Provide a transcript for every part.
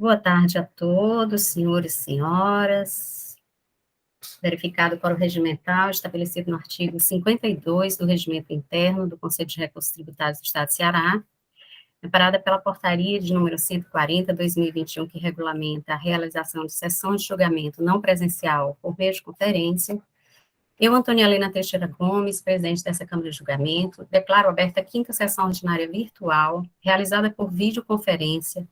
Boa tarde a todos, senhores e senhoras. Verificado para o regimental estabelecido no artigo 52 do Regimento Interno do Conselho de Recursos Tributários do Estado de Ceará, amparada pela portaria de número 140/2021, que regulamenta a realização de sessões de julgamento não presencial por meio de conferência, eu, Antônia Helena Teixeira Gomes, presidente dessa Câmara de Julgamento, declaro aberta a quinta sessão ordinária virtual, realizada por videoconferência,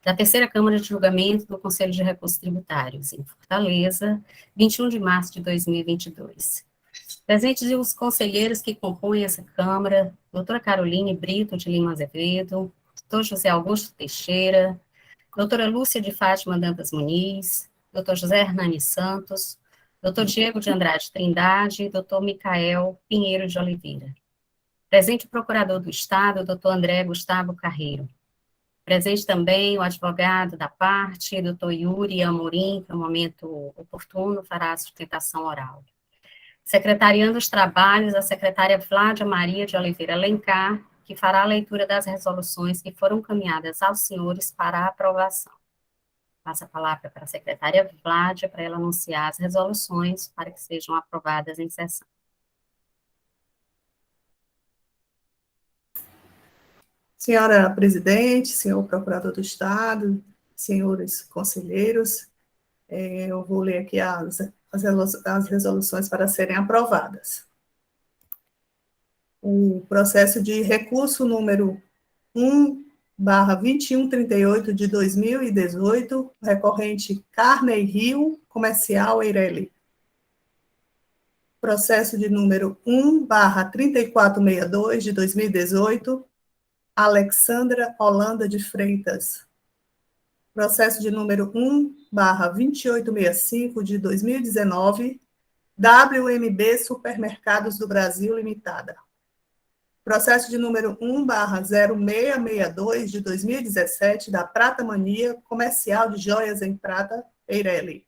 da Terceira Câmara de Julgamento do Conselho de Recursos Tributários, em Fortaleza, 21 de março de 2022. Presentes os conselheiros que compõem essa Câmara, doutora Caroline Brito de Lima Azevedo, doutor José Augusto Teixeira, doutora Lúcia de Fátima Dantas Muniz, doutor José Hernani Santos, doutor Diego de Andrade Trindade e doutor Micael Pinheiro de Oliveira. Presente o procurador do Estado, doutor André Gustavo Carreiro. Presente também o advogado da parte, doutor Yuri Amorim, que no momento oportuno fará a sustentação oral. Secretariando os trabalhos, a secretária Flávia Maria de Oliveira Alencar, que fará a leitura das resoluções que foram encaminhadas aos senhores para a aprovação. Passo a palavra para a secretária Flávia, para ela anunciar as resoluções para que sejam aprovadas em sessão. Senhora presidente, senhor procurador do Estado, senhores conselheiros, eu vou ler aqui as resoluções para serem aprovadas. O processo de recurso número 1/2138 de 2018, recorrente Carney Rio Comercial Eireli. Processo de número 1/3462 de 2018, Alexandra Holanda de Freitas. Processo de número 1/2865 de 2019, WMB Supermercados do Brasil Limitada. Processo de número 1/0662 de 2017, da Prata Mania Comercial de Joias em Prata, Eireli.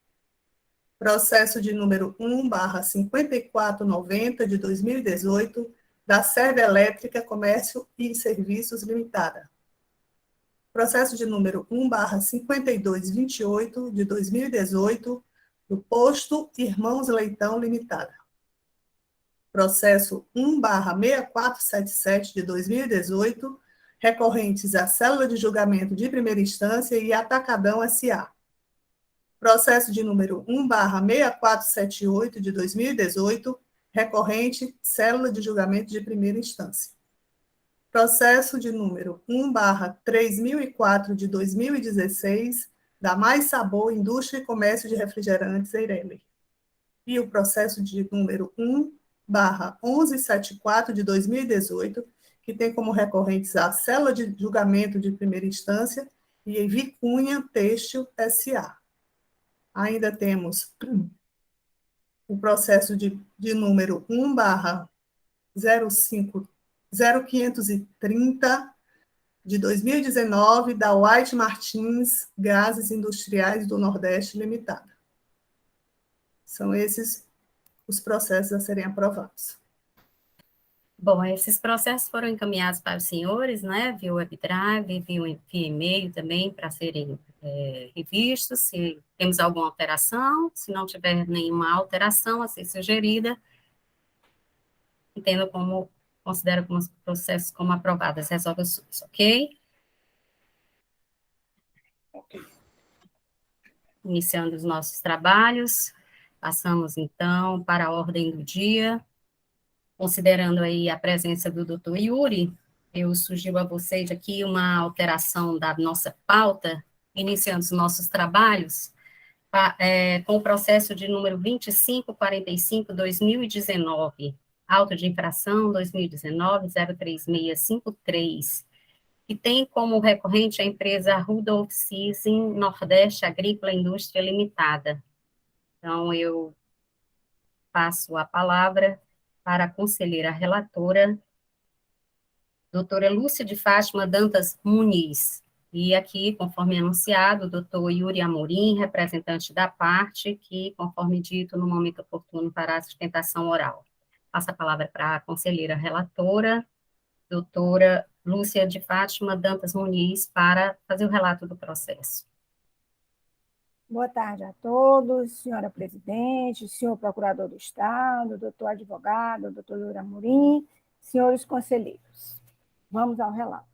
Processo de número 1/5490 de 2018, da Serve Elétrica Comércio e Serviços Limitada. Processo de número 1/5228 de 2018, do Posto Irmãos Leitão Limitada. Processo 1/6477 de 2018, recorrentes à Célula de Julgamento de Primeira Instância e Atacadão S.A. Processo de número 1/6478 de 2018, recorrente, Célula de Julgamento de Primeira Instância. Processo de número 1/3004 de 2016, da Mais Sabor Indústria e Comércio de Refrigerantes Eireli. E o processo de número 1/1174 de 2018, que tem como recorrentes a Célula de Julgamento de Primeira Instância e Vicunha Têxtil S.A. Ainda temos o processo de número 1/0530 de 2019, da White Martins Gases Industriais do Nordeste Limitada. São esses os processos a serem aprovados. Bom, esses processos foram encaminhados para os senhores, né, via webdrive, via e-mail também, para serem revistos, se temos alguma alteração, se não tiver nenhuma alteração a ser sugerida, considero como os processos como aprovados as resoluções, ok? Ok. Iniciando os nossos trabalhos, passamos, então, para a ordem do dia. Considerando aí a presença do doutor Yuri, eu sugiro a vocês aqui uma alteração da nossa pauta, iniciando os nossos trabalhos, com o processo de número 2545/2019, auto de infração 2019-03653, que tem como recorrente a empresa Rudolf Season Nordeste Agrícola Indústria Limitada. Então, eu passo a palavra para a conselheira relatora, doutora Lúcia de Fátima Dantas Muniz. E aqui, conforme anunciado, o doutor Yuri Amorim, representante da parte, que, conforme dito, no momento oportuno, fará a sustentação oral. Passo a palavra para a conselheira relatora, doutora Lúcia de Fátima Dantas Muniz, para fazer o relato do processo. Boa tarde a todos, senhora presidente, senhor procurador do Estado, doutor advogado, doutor Yuri Amorim, senhores conselheiros. Vamos ao relato.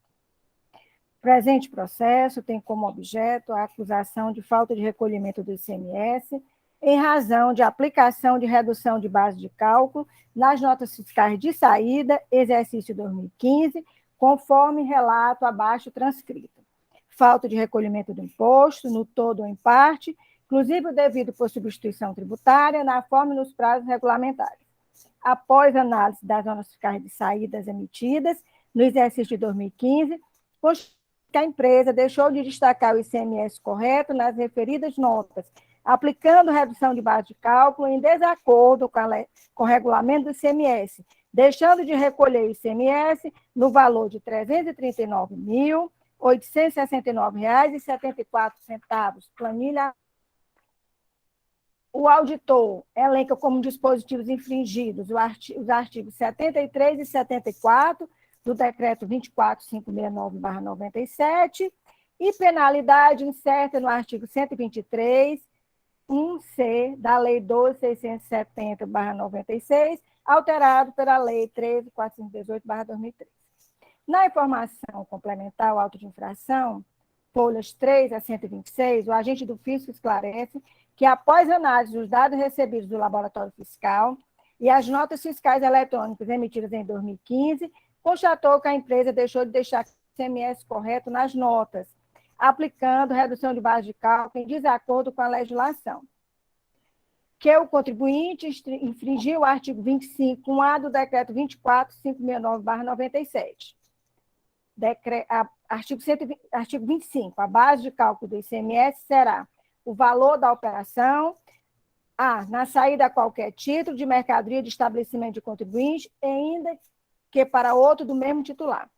O presente processo tem como objeto a acusação de falta de recolhimento do ICMS em razão de aplicação de redução de base de cálculo nas notas fiscais de saída, exercício 2015, conforme relato abaixo transcrito. Falta de recolhimento do imposto, no todo ou em parte, inclusive o devido por substituição tributária, na forma e nos prazos regulamentares. Após análise das notas fiscais de saídas emitidas no exercício de 2015, que a empresa deixou de destacar o ICMS correto nas referidas notas, aplicando redução de base de cálculo em desacordo com o regulamento do ICMS, deixando de recolher o ICMS no valor de R$ 339.869,74, planilha. O auditor elenca como dispositivos infringidos os artigos 73 e 74 do Decreto 24.569/97 e penalidade incerta no artigo 123, 1C da Lei 12.670/96, alterado pela Lei 13.418/2003. Na informação complementar ao auto de infração, folhas 3 a 126, o agente do fisco esclarece que, após análise dos dados recebidos do laboratório fiscal e as notas fiscais eletrônicas emitidas em 2015, constatou que a empresa deixou de deixar o ICMS correto nas notas, aplicando redução de base de cálculo em desacordo com a legislação. Que o contribuinte infringiu o artigo 25A do Decreto 24.569/97. Artigo 25. A base de cálculo do ICMS será o valor da operação, na saída a qualquer título de mercadoria de estabelecimento de contribuinte, ainda que para outro do mesmo titular.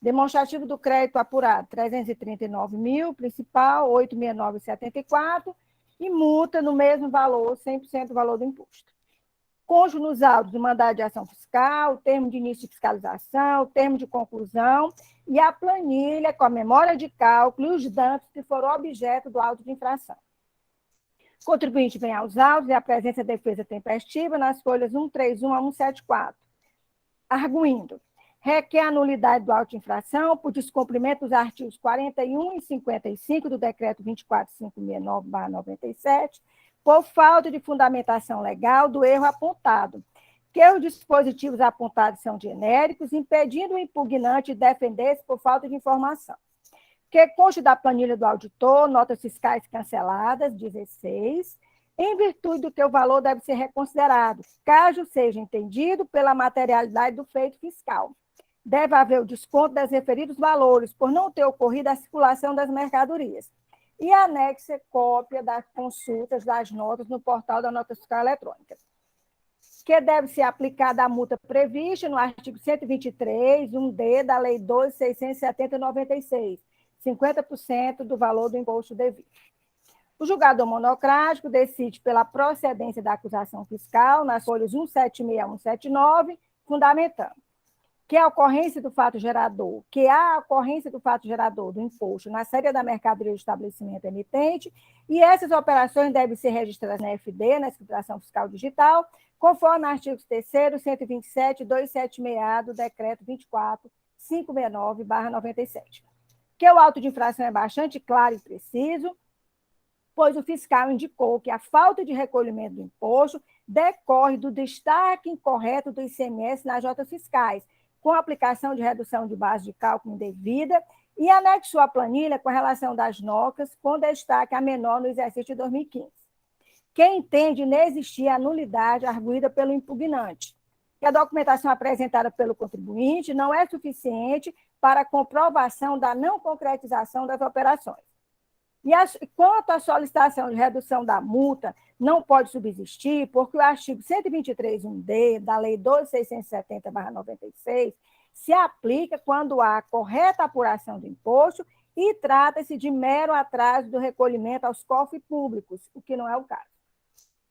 Demonstrativo do crédito apurado, 339 mil, principal, 869,74, e multa no mesmo valor, 100% do valor do imposto. Conjo nos autos do mandado de ação fiscal, o termo de início de fiscalização, o termo de conclusão e a planilha com a memória de cálculo e os danos que foram objeto do auto de infração. O contribuinte vem aos autos e apresenta a defesa tempestiva nas folhas 131 a 174. Arguindo, requer a nulidade do auto de infração por descumprimento dos artigos 41 e 55 do Decreto 24.569/97, por falta de fundamentação legal do erro apontado, que os dispositivos apontados são genéricos, impedindo o impugnante de defender-se por falta de informação. Que conste da planilha do auditor, notas fiscais canceladas, 16, em virtude do que o valor deve ser reconsiderado, caso seja entendido pela materialidade do feito fiscal. Deve haver o desconto dos referidos valores, por não ter ocorrido a circulação das mercadorias. E anexe cópia das consultas das notas no portal da nota fiscal eletrônica. Que deve ser aplicada a multa prevista no artigo 123, 1D da Lei 12.670/96, 50% do valor do imposto devido. O julgador monocrático decide pela procedência da acusação fiscal nas folhas 176 a 179, fundamentando que a ocorrência do fato gerador, do imposto na série da mercadoria do estabelecimento emitente, e essas operações devem ser registradas na FD, na Escrituração Fiscal Digital, conforme artigos 3º, 127 e 276 do Decreto 24.569/97. Que o auto de infração é bastante claro e preciso, pois o fiscal indicou que a falta de recolhimento do imposto decorre do destaque incorreto do ICMS nas notas fiscais, com aplicação de redução de base de cálculo indevida, e anexou a planilha com a relação das notas, com destaque a menor no exercício de 2015. Quem entende inexistir a nulidade arguída pelo impugnante, que a documentação apresentada pelo contribuinte não é suficiente para a comprovação da não concretização das operações. Quanto à solicitação de redução da multa, não pode subsistir, porque o artigo 123.1d da Lei 12.670/96 se aplica quando há correta apuração do imposto e trata-se de mero atraso do recolhimento aos cofres públicos, o que não é o caso.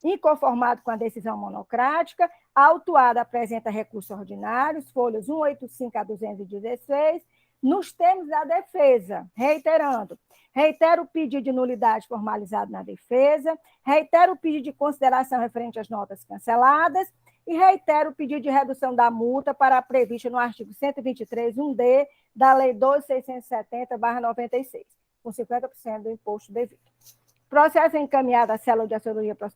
Inconformado com a decisão monocrática, a autuada apresenta recursos ordinários, folhas 185 a 216, nos termos da defesa, reiterando, reitero o pedido de nulidade formalizado na defesa, reitero o pedido de consideração referente às notas canceladas e reitero o pedido de redução da multa para a prevista no artigo 123.1d da Lei 12.670/96, com 50% do imposto devido. Processo encaminhado à célula de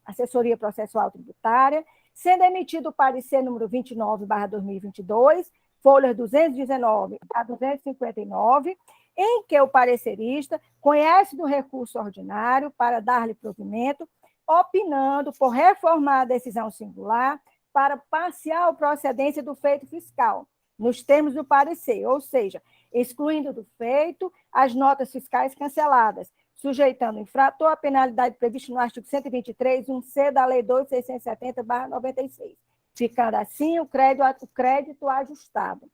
assessoria processual tributária, sendo emitido o parecer número 29/2022, folhas 219 a 259, em que o parecerista conhece do recurso ordinário para dar-lhe provimento, opinando por reformar a decisão singular para parcial procedência do feito fiscal, nos termos do parecer, ou seja, excluindo do feito as notas fiscais canceladas, sujeitando o infrator à penalidade prevista no artigo 123.1c da Lei 2.670/96, ficando assim o crédito ajustado.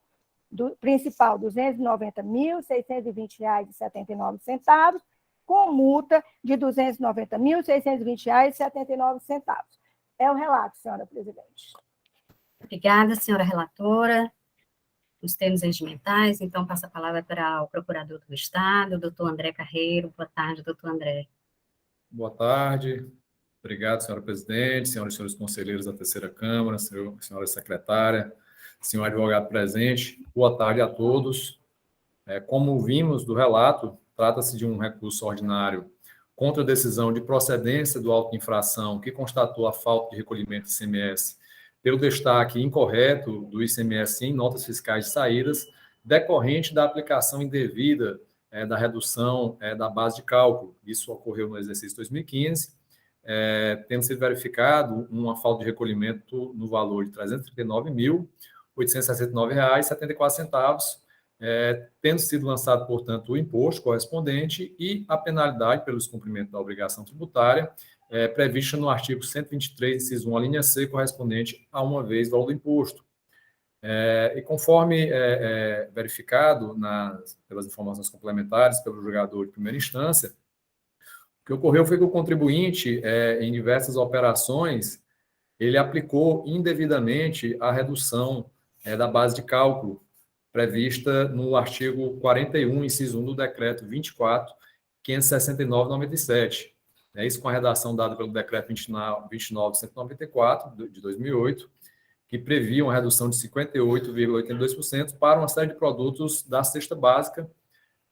Do principal, R$ 290.620,79, com multa de R$ 290.620,79. É o relato, senhora presidente. Obrigada, senhora relatora. Os termos regimentais, então passo a palavra para o procurador do Estado, doutor André Carreiro. Boa tarde, doutor André. Boa tarde. Obrigado, senhora presidente, senhoras e senhores conselheiros da terceira Câmara, senhora secretária, senhor advogado presente. Boa tarde a todos. Como vimos do relato, trata-se de um recurso ordinário contra a decisão de procedência do auto de infração que constatou a falta de recolhimento de ICMS pelo destaque incorreto do ICMS em notas fiscais de saídas, decorrente da aplicação indevida da redução da base de cálculo. Isso ocorreu no exercício 2015, tendo sido verificado uma falta de recolhimento no valor de R$ 339.869,74, tendo sido lançado, portanto, o imposto correspondente e a penalidade pelo descumprimento da obrigação tributária, prevista no artigo 123, inciso 1, a linha C, correspondente a uma vez do valor do imposto. E conforme verificado pelas informações complementares pelo julgador de primeira instância, o que ocorreu foi que o contribuinte, em diversas operações, ele aplicou indevidamente a redução da base de cálculo prevista no artigo 41, inciso 1 do decreto 24.569/97. Isso com a redação dada pelo decreto 29.194 de 2008, que previa uma redução de 58,82% para uma série de produtos da cesta básica,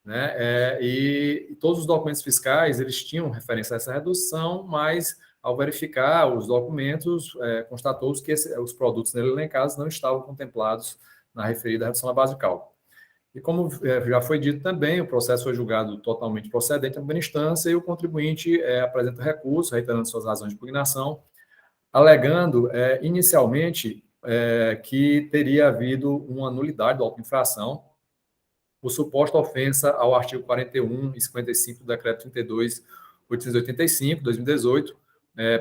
né? E todos os documentos fiscais, eles tinham referência a essa redução, mas, ao verificar os documentos, constatou-se que os produtos nele elencados não estavam contemplados na referida redução da base de cálculo. E como já foi dito também, o processo foi julgado totalmente procedente na primeira instância e o contribuinte apresenta recurso, reiterando suas razões de impugnação, alegando inicialmente que teria havido uma nulidade da auto-infração por suposta ofensa ao artigo 41 e 55 do decreto 32.885, 2018,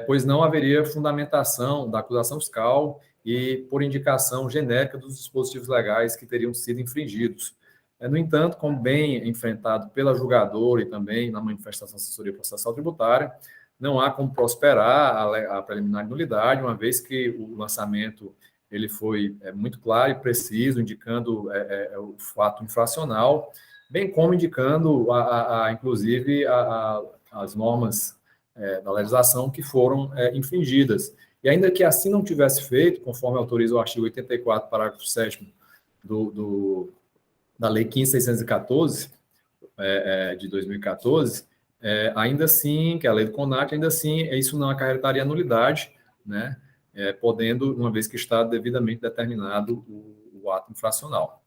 pois não haveria fundamentação da acusação fiscal e por indicação genérica dos dispositivos legais que teriam sido infringidos. No entanto, como bem enfrentado pela julgadora e também na manifestação de assessoria processual tributária, não há como prosperar a preliminar de nulidade, uma vez que o lançamento ele foi muito claro e preciso, indicando o fato infracional, bem como indicando, inclusive, as normas da legislação que foram infringidas. E ainda que assim não tivesse feito, conforme autoriza o artigo 84, parágrafo 7º da Lei 15.614, de 2014, ainda assim, que é a lei do CONAC, ainda assim, isso não acarretaria nulidade, né? Podendo, uma vez que está devidamente determinado o ato infracional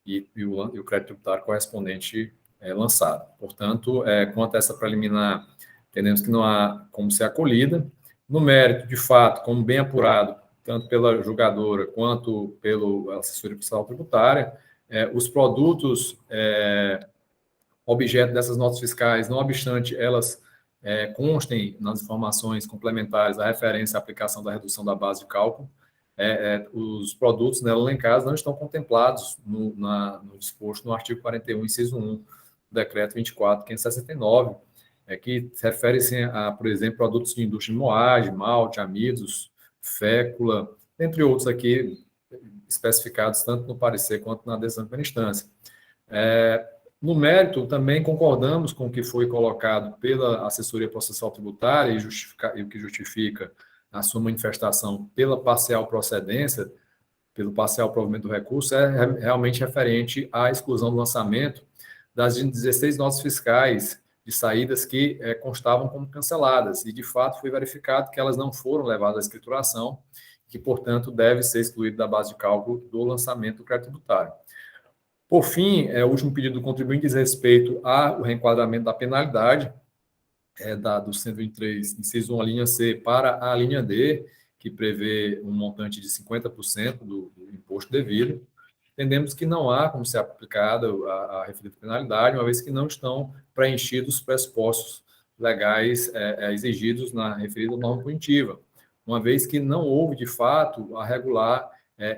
e o crédito tributário correspondente lançado. Portanto, quanto a essa preliminar, entendemos que não há como ser acolhida. No mérito, de fato, como bem apurado, tanto pela julgadora quanto pela assessoria processual tributária, os produtos objeto dessas notas fiscais, não obstante elas constem nas informações complementares a referência à aplicação da redução da base de cálculo, os produtos nela elencados não estão contemplados no disposto no artigo 41, inciso 1, do decreto 24.569, que refere-se a, por exemplo, produtos de indústria de moagem, malte, amidos, fécula, entre outros aqui especificados tanto no parecer quanto na decisão de primeira instância. No mérito, também concordamos com o que foi colocado pela assessoria processual tributária e o que justifica a sua manifestação pela parcial procedência, pelo parcial provimento do recurso, é realmente referente à exclusão do lançamento das 16 notas fiscais de saídas que constavam como canceladas, e de fato foi verificado que elas não foram levadas à escrituração, que, portanto, deve ser excluído da base de cálculo do lançamento do crédito tributário. Por fim, o último pedido do contribuinte diz respeito ao reenquadramento da penalidade do 123, inciso 1, a linha C, para a linha D, que prevê um montante de 50% do imposto devido. Entendemos que não há como ser aplicada a referida penalidade, uma vez que não estão preenchidos os pressupostos legais exigidos na referida norma punitiva, uma vez que não houve, de fato, a regular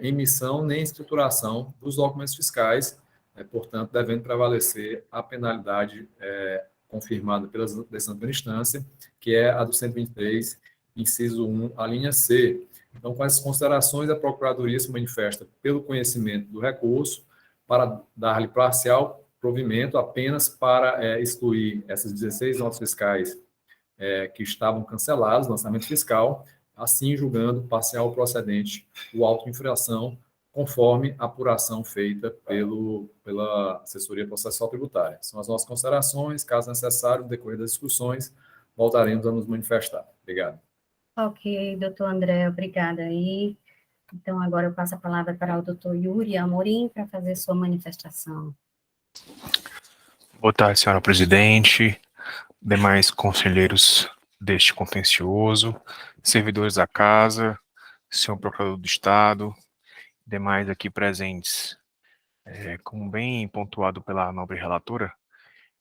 emissão nem escrituração dos documentos fiscais, portanto, devendo prevalecer a penalidade confirmada pela decisão de primeira instância, que é a do 123, inciso 1, a linha C. Então, com essas considerações, a Procuradoria se manifesta pelo conhecimento do recurso para dar-lhe parcial provimento apenas para excluir essas 16 notas fiscais que estavam canceladas, lançamento fiscal, assim julgando parcial procedente o auto de infração, conforme a apuração feita pela assessoria processual tributária. São as nossas considerações. Caso necessário, no decorrer das discussões, voltaremos a nos manifestar. Obrigado. Ok, doutor André, obrigada aí. Então, agora eu passo a palavra para o doutor Yuri Amorim para fazer sua manifestação. Boa tarde, senhora presidente, demais conselheiros deste contencioso, servidores da casa, senhor procurador do Estado, demais aqui presentes. Como bem pontuado pela nobre relatora,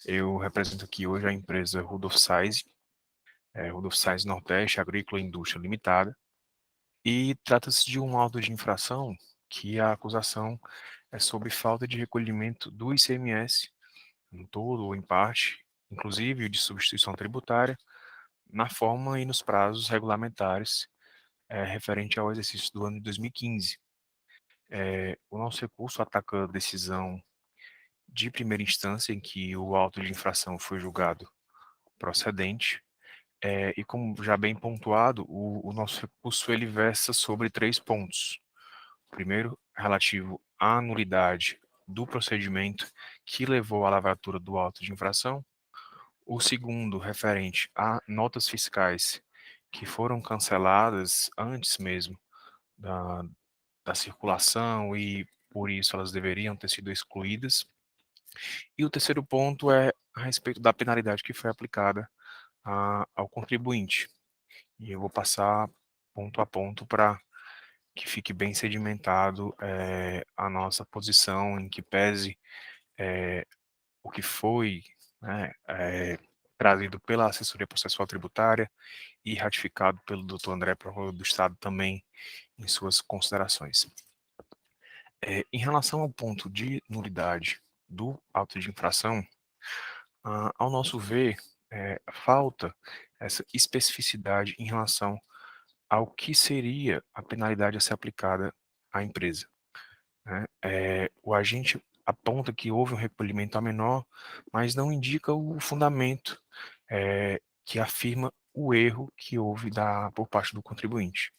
eu represento aqui hoje a empresa Rudolf Sais Nordeste Agrícola e Indústria Limitada, e trata-se de um auto de infração que a acusação é sobre falta de recolhimento do ICMS, em todo ou em parte, inclusive o de substituição tributária, na forma e nos prazos regulamentares referente ao exercício do ano de 2015. O nosso recurso ataca a decisão de primeira instância em que o auto de infração foi julgado procedente, e como já bem pontuado, o nosso recurso ele versa sobre 3 pontos. O primeiro, relativo à nulidade do procedimento que levou à lavratura do auto de infração. O segundo, referente a notas fiscais que foram canceladas antes mesmo da circulação e, por isso, elas deveriam ter sido excluídas. E o terceiro ponto é a respeito da penalidade que foi aplicada ao contribuinte. E eu vou passar ponto a ponto para que fique bem sedimentado a nossa posição, em que pese o que foi trazido pela assessoria processual tributária e ratificado pelo Dr. André, procurador do Estado, também em suas considerações. Em relação ao ponto de nulidade do auto de infração, ao nosso ver, falta essa especificidade em relação ao que seria a penalidade a ser aplicada à empresa. O agente aponta que houve um recolhimento a menor, mas não indica o fundamento que afirma o erro que houve por parte do contribuinte.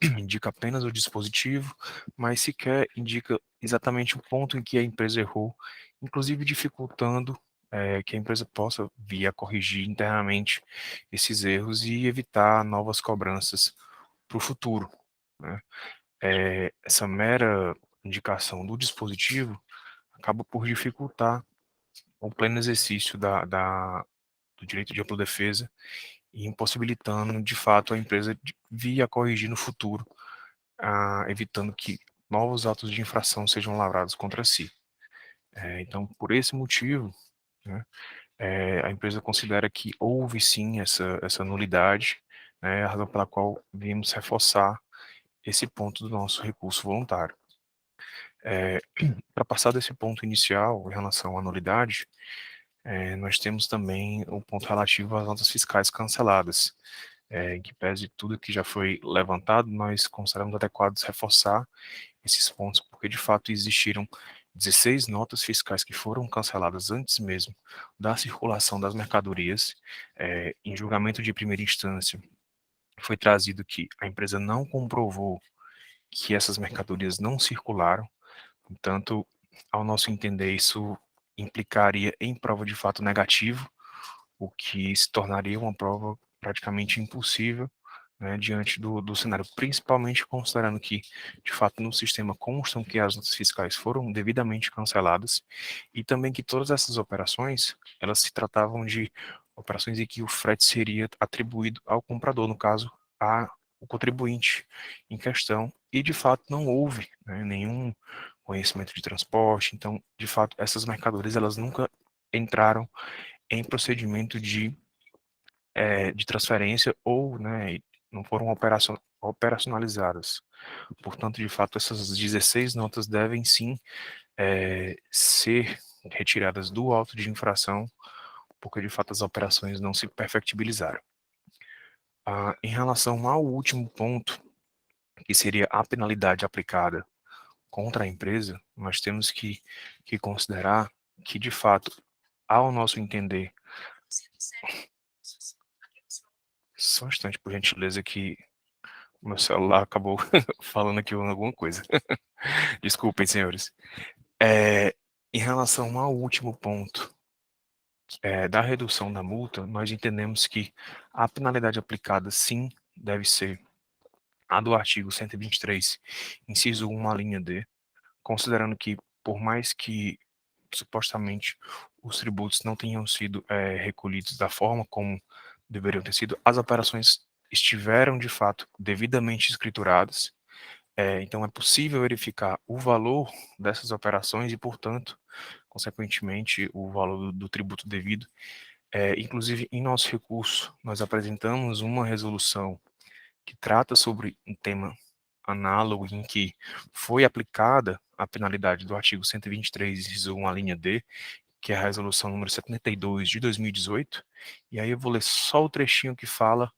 Indica apenas o dispositivo, mas sequer indica exatamente o ponto em que a empresa errou, inclusive dificultando que a empresa possa vir a corrigir internamente esses erros e evitar novas cobranças para o futuro, né? Essa mera indicação do dispositivo acaba por dificultar o pleno exercício do direito de ampla defesa e impossibilitando, de fato, a empresa vir a corrigir no futuro, evitando que novos atos de infração sejam lavrados contra si. Então, por esse motivo, né, a empresa considera que houve sim essa nulidade, a razão pela qual viemos reforçar esse ponto do nosso recurso voluntário. Para passar desse ponto inicial em relação à nulidade, nós temos também o ponto relativo às notas fiscais canceladas, em que pese tudo que já foi levantado, nós consideramos adequados reforçar esses pontos, porque de fato existiram 16 notas fiscais que foram canceladas antes mesmo da circulação das mercadorias. Em julgamento de primeira instância, foi trazido que a empresa não comprovou que essas mercadorias não circularam. Portanto, ao nosso entender, isso implicaria em prova de fato negativo, o que se tornaria uma prova praticamente impossível, né, diante do cenário, principalmente considerando que, de fato, no sistema constam que as notas fiscais foram devidamente canceladas e também que todas essas operações, elas se tratavam de operações em que o frete seria atribuído ao comprador, no caso, o contribuinte em questão, e de fato não houve, né, nenhum conhecimento de transporte. Então, de fato, essas mercadorias, elas nunca entraram em procedimento de transferência ou, né, não foram operacionalizadas. Portanto, de fato, essas 16 notas devem sim ser retiradas do auto de infração, porque de fato as operações não se perfectibilizaram. Em relação ao último ponto, que seria a penalidade aplicada contra a empresa, nós temos que considerar que, de fato, ao nosso entender, só um instante, por gentileza, que o meu celular acabou falando aqui alguma coisa. Desculpem, senhores. Em relação ao último ponto, da redução da multa, nós entendemos que a penalidade aplicada, sim, deve ser a do artigo 123, inciso 1, a linha D, considerando que, por mais que supostamente os tributos não tenham sido recolhidos da forma como deveriam ter sido, as operações estiveram, de fato, devidamente escrituradas. Então, é possível verificar o valor dessas operações e, portanto, consequentemente, o valor do tributo devido. Inclusive, em nosso recurso, nós apresentamos uma resolução que trata sobre um tema análogo em que foi aplicada a penalidade do artigo 123, inciso 1, a linha D, que é a resolução número 72 de 2018, e aí eu vou ler só o trechinho que fala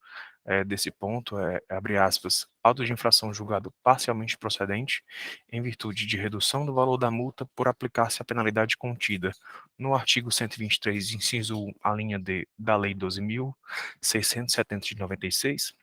desse ponto, abre aspas, auto de infração julgado parcialmente procedente, em virtude de redução do valor da multa por aplicar-se a penalidade contida no artigo 123, inciso 1, a linha D da Lei 12.670 de 96,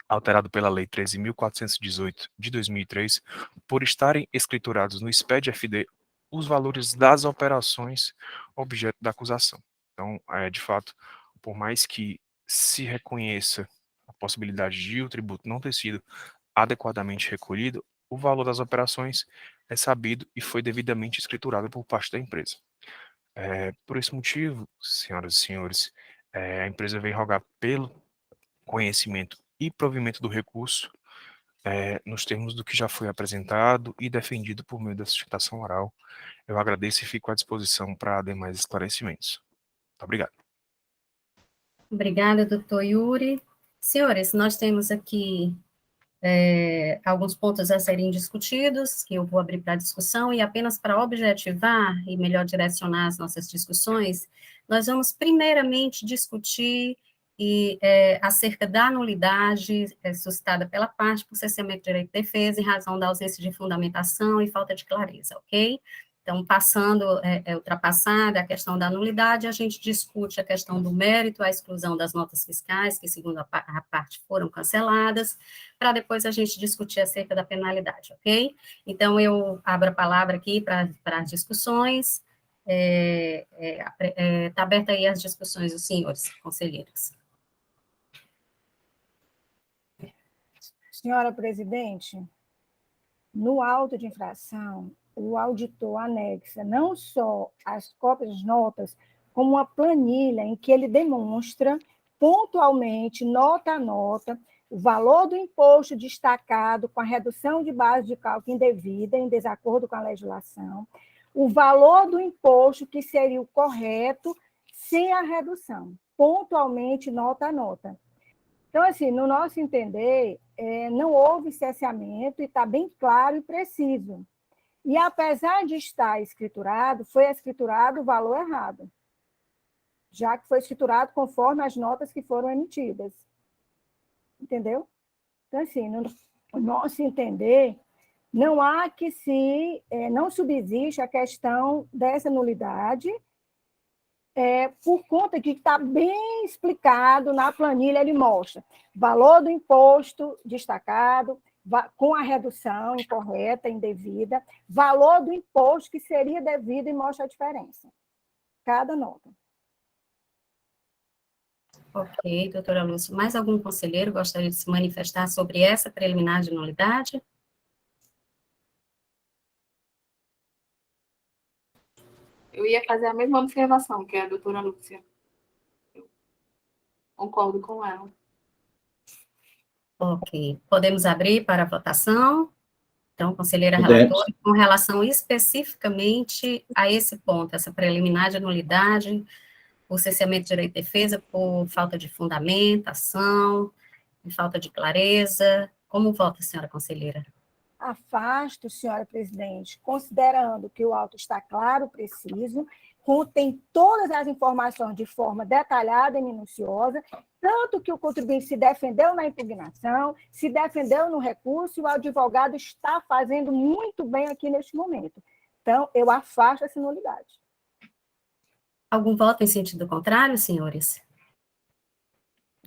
alterado pela Lei 13.418 de 2003, por estarem escriturados no SPED-FD os valores das operações objeto da acusação. Então, de fato, por mais que se reconheça a possibilidade de o tributo não ter sido adequadamente recolhido, o valor das operações é sabido e foi devidamente escriturado por parte da empresa. Por esse motivo, senhoras e senhores, a empresa vem rogar pelo conhecimento e provimento do recurso, nos termos do que já foi apresentado e defendido por meio da sustentação oral. Eu agradeço e fico à disposição para demais esclarecimentos. Muito obrigado. Obrigada, doutor Yuri. Senhores, nós temos aqui alguns pontos a serem discutidos, que eu vou abrir para discussão, e apenas para objetivar e melhor direcionar as nossas discussões, nós vamos primeiramente discutir acerca da nulidade suscitada pela parte por cerceamento de direito de defesa em razão da ausência de fundamentação e falta de clareza, ok? Então, ultrapassada a questão da nulidade, a gente discute a questão do mérito, a exclusão das notas fiscais, que, segundo a parte, foram canceladas, para depois a gente discutir acerca da penalidade, ok? Então, eu abro a palavra aqui para as discussões. Está aberta aí as discussões dos senhores conselheiros. Senhora presidente, no auto de infração, o auditor anexa não só as cópias das notas, como uma planilha em que ele demonstra pontualmente, nota a nota, o valor do imposto destacado com a redução de base de cálculo indevida, em desacordo com a legislação, o valor do imposto que seria o correto sem a redução, pontualmente, nota a nota. Então, assim, no nosso entender, não houve cerceamento e está bem claro e preciso. E, apesar de estar escriturado, foi escriturado o valor errado, já que foi escriturado conforme as notas que foram emitidas. Entendeu? Então, assim, no nosso entender, Não há que não subsiste a questão dessa nulidade, por conta que está bem explicado na planilha, ele mostra valor do imposto destacado, com a redução incorreta, indevida, valor do imposto que seria devido e mostra a diferença. Cada nota. Ok, doutora Lúcia. Mais algum conselheiro gostaria de se manifestar sobre essa preliminar de nulidade? Eu ia fazer a mesma observação que a doutora Lúcia. Eu concordo com ela. Ok. Podemos abrir para a votação? Então, conselheira Podemos. relatora, com relação especificamente a esse ponto, essa preliminar de nulidade, por cerceamento de direito de defesa, por falta de fundamentação, por falta de clareza. Como vota, senhora conselheira? Afasto, senhora presidente, considerando que o auto está claro, preciso, contém todas as informações de forma detalhada e minuciosa, tanto que o contribuinte se defendeu na impugnação, se defendeu no recurso, e o advogado está fazendo muito bem aqui neste momento. Então, eu afasto essa nulidade. Algum voto em sentido contrário, senhores?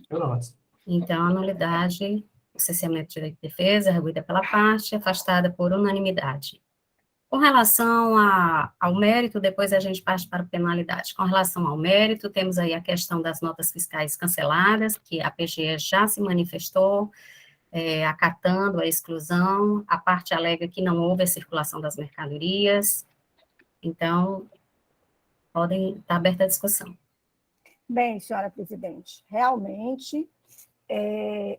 Eu não. Então, a nulidade, o cerceamento de direito de defesa, arguida pela parte, afastada por unanimidade. Com relação ao mérito, depois a gente parte para a penalidade. Com relação ao mérito, temos aí a questão das notas fiscais canceladas, que a PGE já se manifestou, acatando a exclusão, a parte alega que não houve a circulação das mercadorias, então, podem estar aberta a discussão. Bem, senhora presidente, realmente,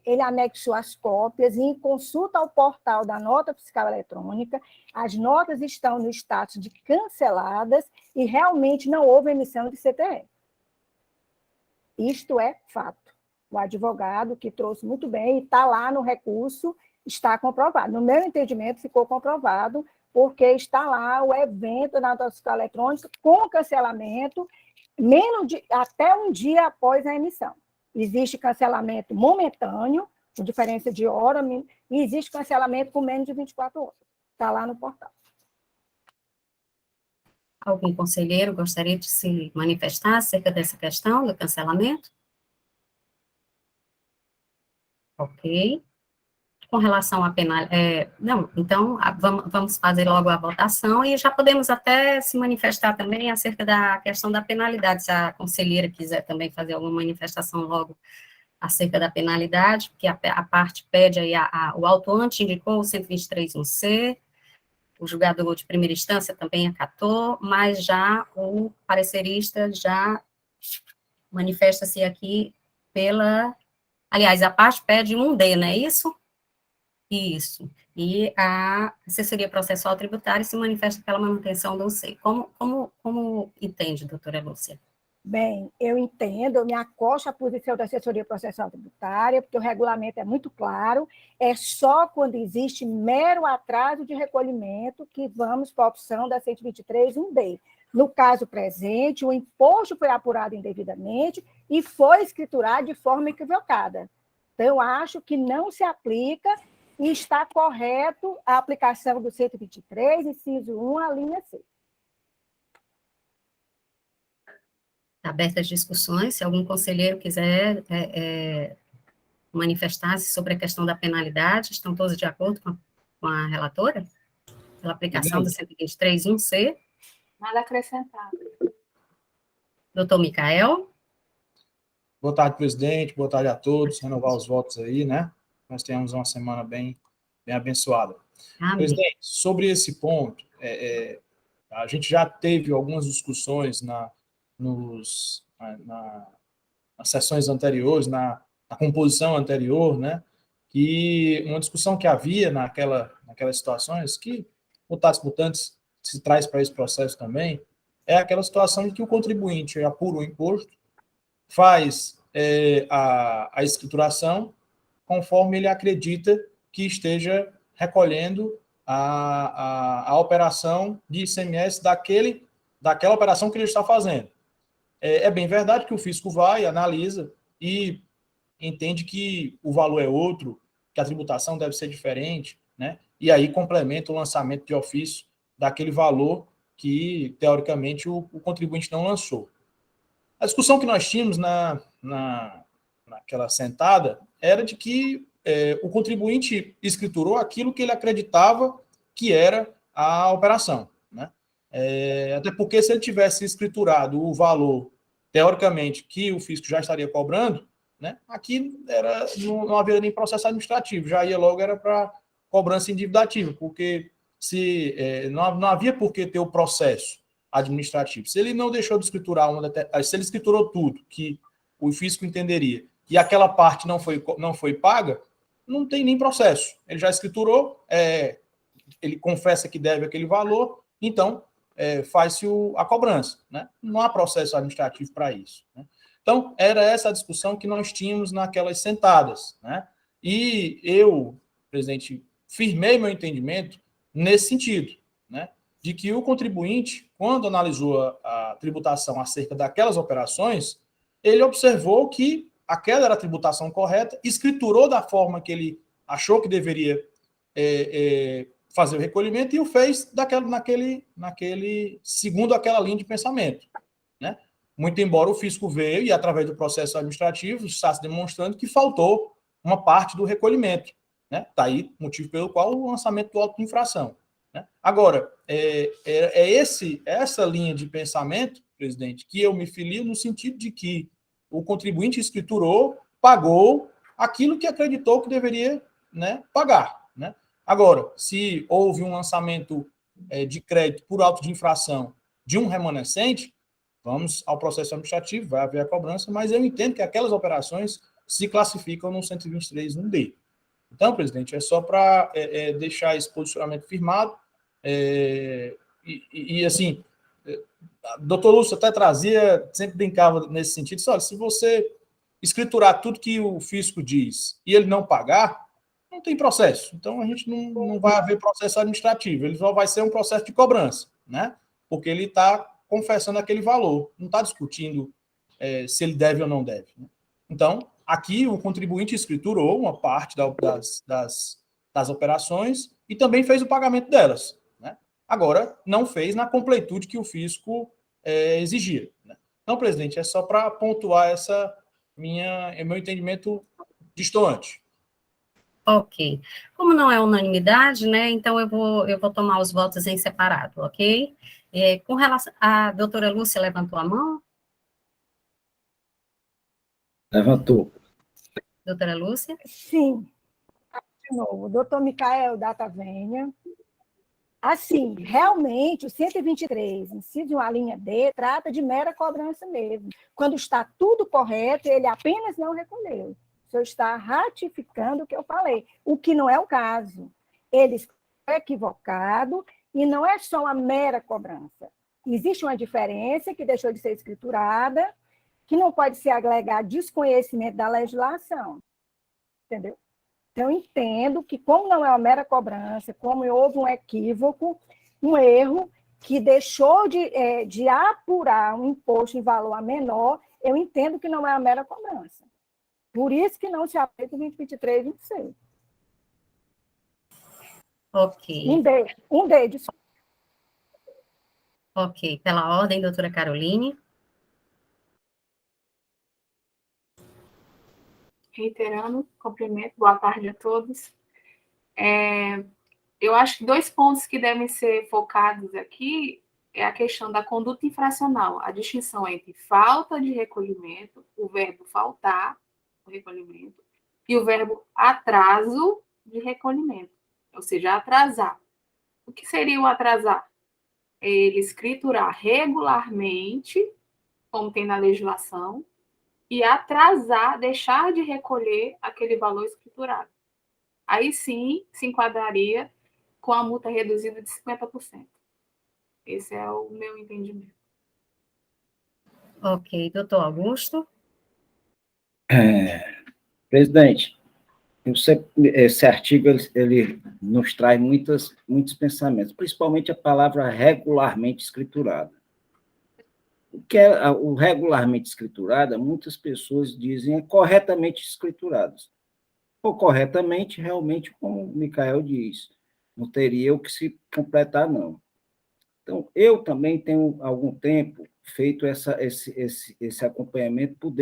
ele anexou as cópias e, em consulta ao portal da nota fiscal eletrônica, as notas estão no status de canceladas e realmente não houve emissão de CTE. Isto é fato. O advogado, que trouxe muito bem, e está lá no recurso, está comprovado. No meu entendimento, ficou comprovado, porque está lá o evento da nota fiscal eletrônica com cancelamento, até um dia após a emissão. Existe cancelamento momentâneo, com diferença de hora, e existe cancelamento com menos de 24 horas. Está lá no portal. Algum conselheiro gostaria de se manifestar acerca dessa questão do cancelamento? Ok. Com relação à penalidade, não, então, vamos fazer logo a votação e já podemos até se manifestar também acerca da questão da penalidade, se a conselheira quiser também fazer alguma manifestação logo acerca da penalidade, porque a parte pede aí, o autuante indicou o 123.1c, o julgador de primeira instância também acatou, mas já o parecerista já manifesta-se aqui aliás, a parte pede 1D, não é isso? Isso. E a assessoria processual tributária se manifesta pela manutenção do C. Como entende, doutora Lúcia? Bem, eu entendo, eu me acosto à posição da assessoria processual tributária, porque o regulamento é muito claro, é só quando existe mero atraso de recolhimento que vamos para a opção da 123.1D. No caso presente, o imposto foi apurado indevidamente e foi escriturado de forma equivocada. Então, eu acho que não se aplica e está correto a aplicação do 123, inciso 1, a linha C. Abertas discussões, se algum conselheiro quiser manifestar-se sobre a questão da penalidade, estão todos de acordo com a relatora? Pela aplicação do 123.1c? Nada acrescentado. Doutor Micael? Boa tarde, presidente. Boa tarde a todos. Renovar os votos aí, né? Nós tenhamos uma semana bem abençoada. Amém. Presidente, sobre esse ponto, a gente já teve algumas discussões nas sessões anteriores, na composição anterior, né? Que uma discussão que havia naquelas situações, que mutatis mutandis se traz para esse processo também, é aquela situação em que o contribuinte apura o imposto, faz a escrituração conforme ele acredita que esteja recolhendo a operação de ICMS daquela operação que ele está fazendo. É bem verdade que o fisco vai, analisa e entende que o valor é outro, que a tributação deve ser diferente, né? e aí complementa o lançamento de ofício daquele valor que, teoricamente, o contribuinte não lançou. A discussão que nós tínhamos naquela sentada era de que o contribuinte escriturou aquilo que ele acreditava que era a operação, né? Até porque, se ele tivesse escriturado o valor, teoricamente, que o fisco já estaria cobrando, né, aqui não haveria nem processo administrativo, já ia logo era para cobrança indivdativa, porque não havia por que ter o processo administrativo. Se ele não deixou de escriturar, se ele escriturou tudo que o fisco entenderia e aquela parte não foi paga, não tem nem processo. Ele já escriturou, ele confessa que deve aquele valor, então faz-se a cobrança, né? Não há processo administrativo para isso, né? Então, era essa a discussão que nós tínhamos naquelas sentadas, né? E eu, presidente, firmei meu entendimento nesse sentido, né? De que o contribuinte, quando analisou a tributação acerca daquelas operações, ele observou que aquela era a tributação correta, escriturou da forma que ele achou que deveria fazer o recolhimento e o fez segundo aquela linha de pensamento, né? Muito embora o fisco veio e, através do processo administrativo, está se demonstrando que faltou uma parte do recolhimento, né? Está aí o motivo pelo qual o lançamento do auto de infração, né? Agora, essa linha de pensamento, presidente, que eu me filio no sentido de que o contribuinte escriturou, pagou aquilo que acreditou que deveria, né, pagar, né? Agora, se houve um lançamento de crédito por auto de infração de um remanescente, vamos ao processo administrativo, vai haver a cobrança, mas eu entendo que aquelas operações se classificam no 123.1D. Então, presidente, é só para deixar esse posicionamento firmado. Assim, o doutor Lúcio até trazia, sempre brincava nesse sentido, olha, se você escriturar tudo que o fisco diz e ele não pagar, não tem processo. Então, a gente não vai haver processo administrativo, ele só vai ser um processo de cobrança, né? Porque ele está confessando aquele valor, não está discutindo se ele deve ou não deve, né? Então, aqui o contribuinte escriturou uma parte das operações e também fez o pagamento delas, né? Agora, não fez na completude que o fisco exigia, né? Então, presidente, é só para pontuar meu entendimento distante. Ok. Como não é unanimidade, né, então eu vou tomar os votos em separado, ok? Com relação... A doutora Lúcia levantou a mão? Levantou. Doutora Lúcia? Sim. De novo, doutor Micael Data Venha. Assim, realmente, o 123, inciso 1, a linha D, trata de mera cobrança mesmo. Quando está tudo correto, ele apenas não recolheu. O senhor está ratificando o que eu falei, o que não é o caso. Ele está equivocado e não é só uma mera cobrança. Existe uma diferença que deixou de ser escriturada, que não pode ser agregar desconhecimento da legislação. Entendeu? Então, eu entendo que, como não é uma mera cobrança, como houve um equívoco, um erro, que deixou de apurar um imposto em valor menor, eu entendo que não é uma mera cobrança. Por isso que não se aplica o 2023 e 26. Ok. Um D, desculpa. Ok. Pela ordem, doutora Caroline. Reiterando, cumprimento, boa tarde a todos. Eu acho que 2 pontos que devem ser focados aqui é a questão da conduta infracional, a distinção entre falta de recolhimento, o verbo faltar, o recolhimento, e o verbo atraso de recolhimento, ou seja, atrasar. O que seria o atrasar? Ele escriturar regularmente, como tem na legislação, e atrasar, deixar de recolher aquele valor escriturado. Aí sim se enquadraria com a multa reduzida de 50%. Esse é o meu entendimento. Ok. Doutor Augusto? Presidente, esse artigo ele nos traz muitos pensamentos, principalmente a palavra regularmente escriturada. O que é o regularmente escriturada, muitas pessoas dizem corretamente escrituradas. Ou corretamente, realmente, como o Micael diz, Não teria eu que se completar, não. Então, eu também tenho, há algum tempo, feito esse acompanhamento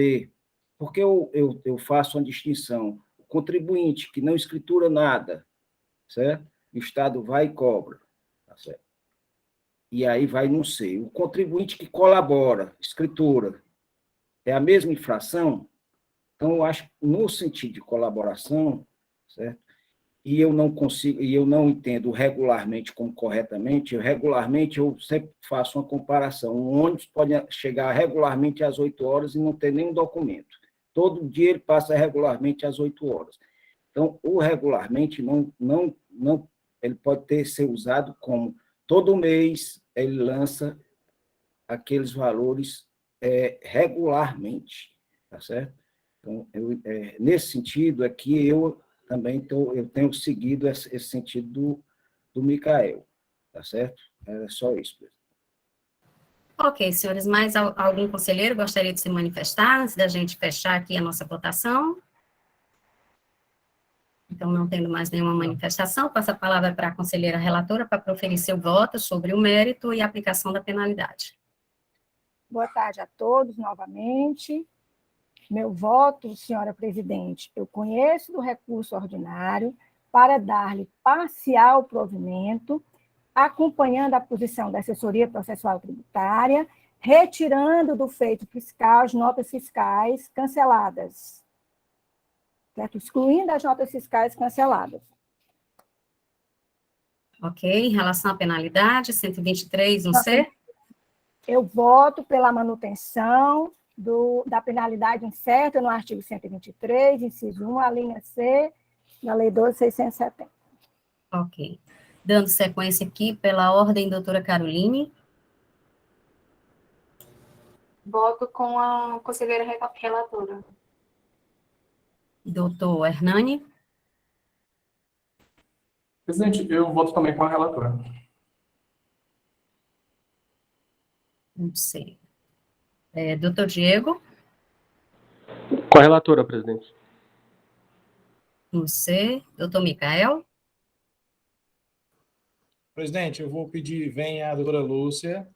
porque eu faço uma distinção. O contribuinte que não escritura nada, certo? O Estado vai e cobra, tá certo? E aí vai não sei. O contribuinte que colabora, escritura, é a mesma infração? Então, eu acho que no sentido de colaboração, certo? E eu não entendo regularmente como corretamente, regularmente eu sempre faço uma comparação. Um ônibus pode chegar regularmente às 8 horas e não ter nenhum documento. Todo dia ele passa regularmente às 8 horas. Então, o regularmente ele pode ser usado como todo mês ele lança aqueles valores regularmente, tá certo? Então, nesse sentido aqui, eu também eu tenho seguido esse sentido do Micael, tá certo? É só isso. Ok, senhores, mais algum conselheiro gostaria de se manifestar antes da gente fechar aqui a nossa votação? Então, não tendo mais nenhuma manifestação, passo a palavra para a conselheira relatora para proferir seu voto sobre o mérito e a aplicação da penalidade. Boa tarde a todos, novamente. Meu voto, senhora presidente, eu conheço do recurso ordinário para dar-lhe parcial provimento, acompanhando a posição da assessoria processual tributária, retirando do feito fiscal as notas fiscais canceladas, certo? Excluindo as notas fiscais canceladas. Ok, em relação à penalidade, 123, 1C? Eu voto pela manutenção da penalidade incerta no artigo 123, inciso 1, a linha C, da Lei 12.670. Ok. Dando sequência aqui, pela ordem, doutora Caroline. Voto com a conselheira relatora. Doutor Hernani. Presidente, eu voto também com a relatora. Não sei. Doutor Diego. Com a relatora, presidente. Não sei. Doutor Micael. Presidente, eu vou pedir, venha a doutora Lúcia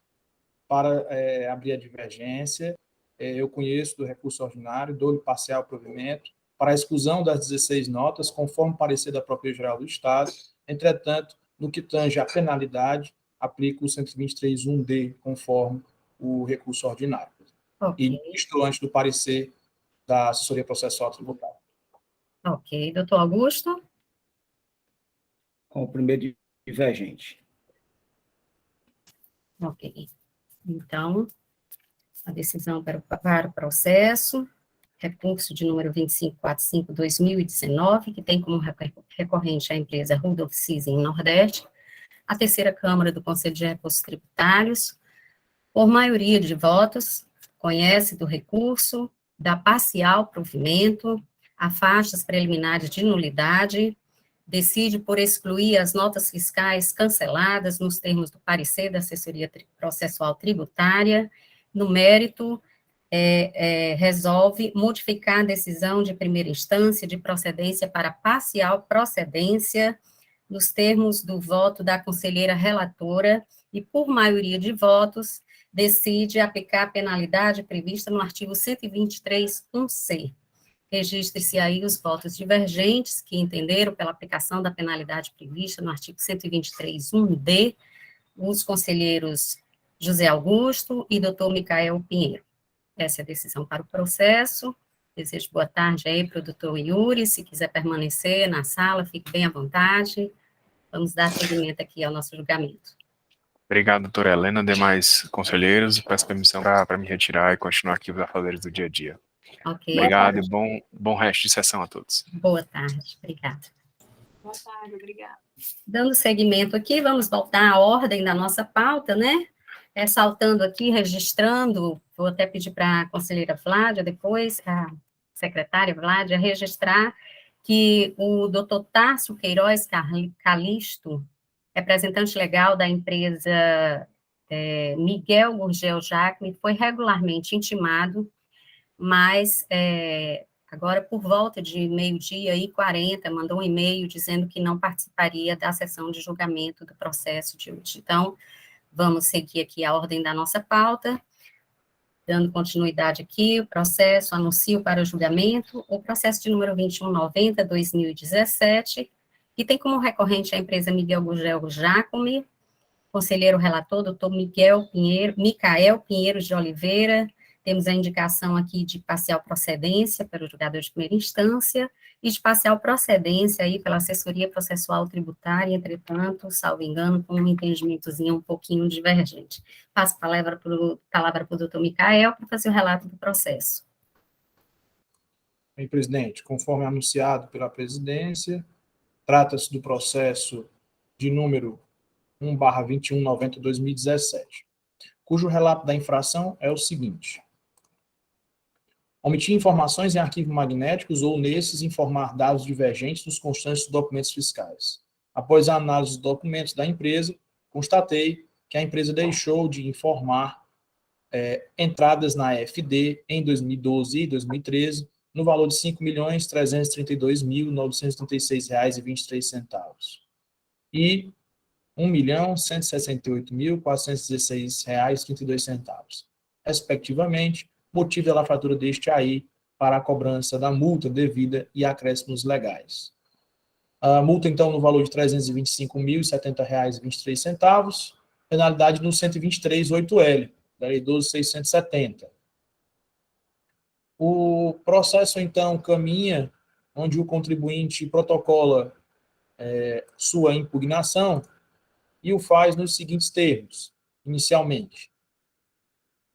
para abrir a divergência. Eu conheço do recurso ordinário, dou-lhe parcial provimento para a exclusão das 16 notas, conforme parecer da Procuradoria-Geral do Estado. Entretanto, no que tange à penalidade, aplico o 123.1D, conforme o recurso ordinário. Ok. E estou antes do parecer da assessoria processual tributária. Ok. Doutor Augusto. Com o primeiro divergente. Ok. Então, a decisão para o processo, recurso de número 2545/2019, que tem como recorrente a empresa Rudolph Sisen Nordeste, a terceira Câmara do Conselho de Recursos Tributários, por maioria de votos, conhece do recurso, dá parcial provimento, afasta as preliminares de nulidade, decide por excluir as notas fiscais canceladas nos termos do parecer da assessoria processual tributária, no mérito, resolve modificar a decisão de primeira instância de procedência para parcial procedência, nos termos do voto da conselheira relatora, e por maioria de votos, decide aplicar a penalidade prevista no artigo 123.1c. Registre-se aí os votos divergentes que entenderam pela aplicação da penalidade prevista no artigo 123.1d, os conselheiros José Augusto e doutor Micael Pinheiro. Essa é a decisão para o processo. Desejo boa tarde aí para o doutor Yuri, se quiser permanecer na sala, fique bem à vontade. Vamos dar seguimento aqui ao nosso julgamento. Obrigado, doutora Helena. Demais conselheiros, peço permissão para me retirar e continuar aqui os afazeres do dia a dia. Ok. Obrigado e bom resto de sessão a todos. Boa tarde, obrigada. Boa tarde, obrigada. Dando seguimento aqui, vamos voltar à ordem da nossa pauta, né? Ressaltando aqui, registrando, vou até pedir para a conselheira Vládia, depois, a secretária Vládia, registrar que o doutor Tássio Queiroz Calixto, representante legal da empresa Miguel Gurgel Jacme, foi regularmente intimado, mas agora por volta de 12h40, mandou um e-mail dizendo que não participaria da sessão de julgamento do processo de hoje. Então, vamos seguir aqui a ordem da nossa pauta, dando continuidade aqui, o processo, anuncio para o julgamento, o processo de número 2190-2017, que tem como recorrente a empresa Miguel Gugel Jacome, conselheiro relator, doutor Micael Pinheiro de Oliveira. Temos a indicação aqui de parcial procedência pelo julgador de primeira instância e de parcial procedência aí pela assessoria processual tributária, entretanto, salvo engano, com um entendimentozinho um pouquinho divergente. Passo a palavra para o doutor Micael para fazer o relato do processo. Bem, presidente, conforme anunciado pela presidência, trata-se do processo de número 1/2190/2017, cujo relato da infração é o seguinte: omitir informações em arquivos magnéticos ou nesses informar dados divergentes dos constantes dos documentos fiscais. Após a análise dos documentos da empresa, constatei que a empresa deixou de informar entradas na FD em 2012 e 2013 no valor de R$ 5.332.936,23 e R$ 1.168.416,32, respectivamente, motivo da fatura deste aí para a cobrança da multa devida e acréscimos legais. A multa, então, no valor de R$ 325.070,23, penalidade no 123.8L, da Lei 12.670. O processo, então, caminha onde o contribuinte protocola sua impugnação e o faz nos seguintes termos, inicialmente: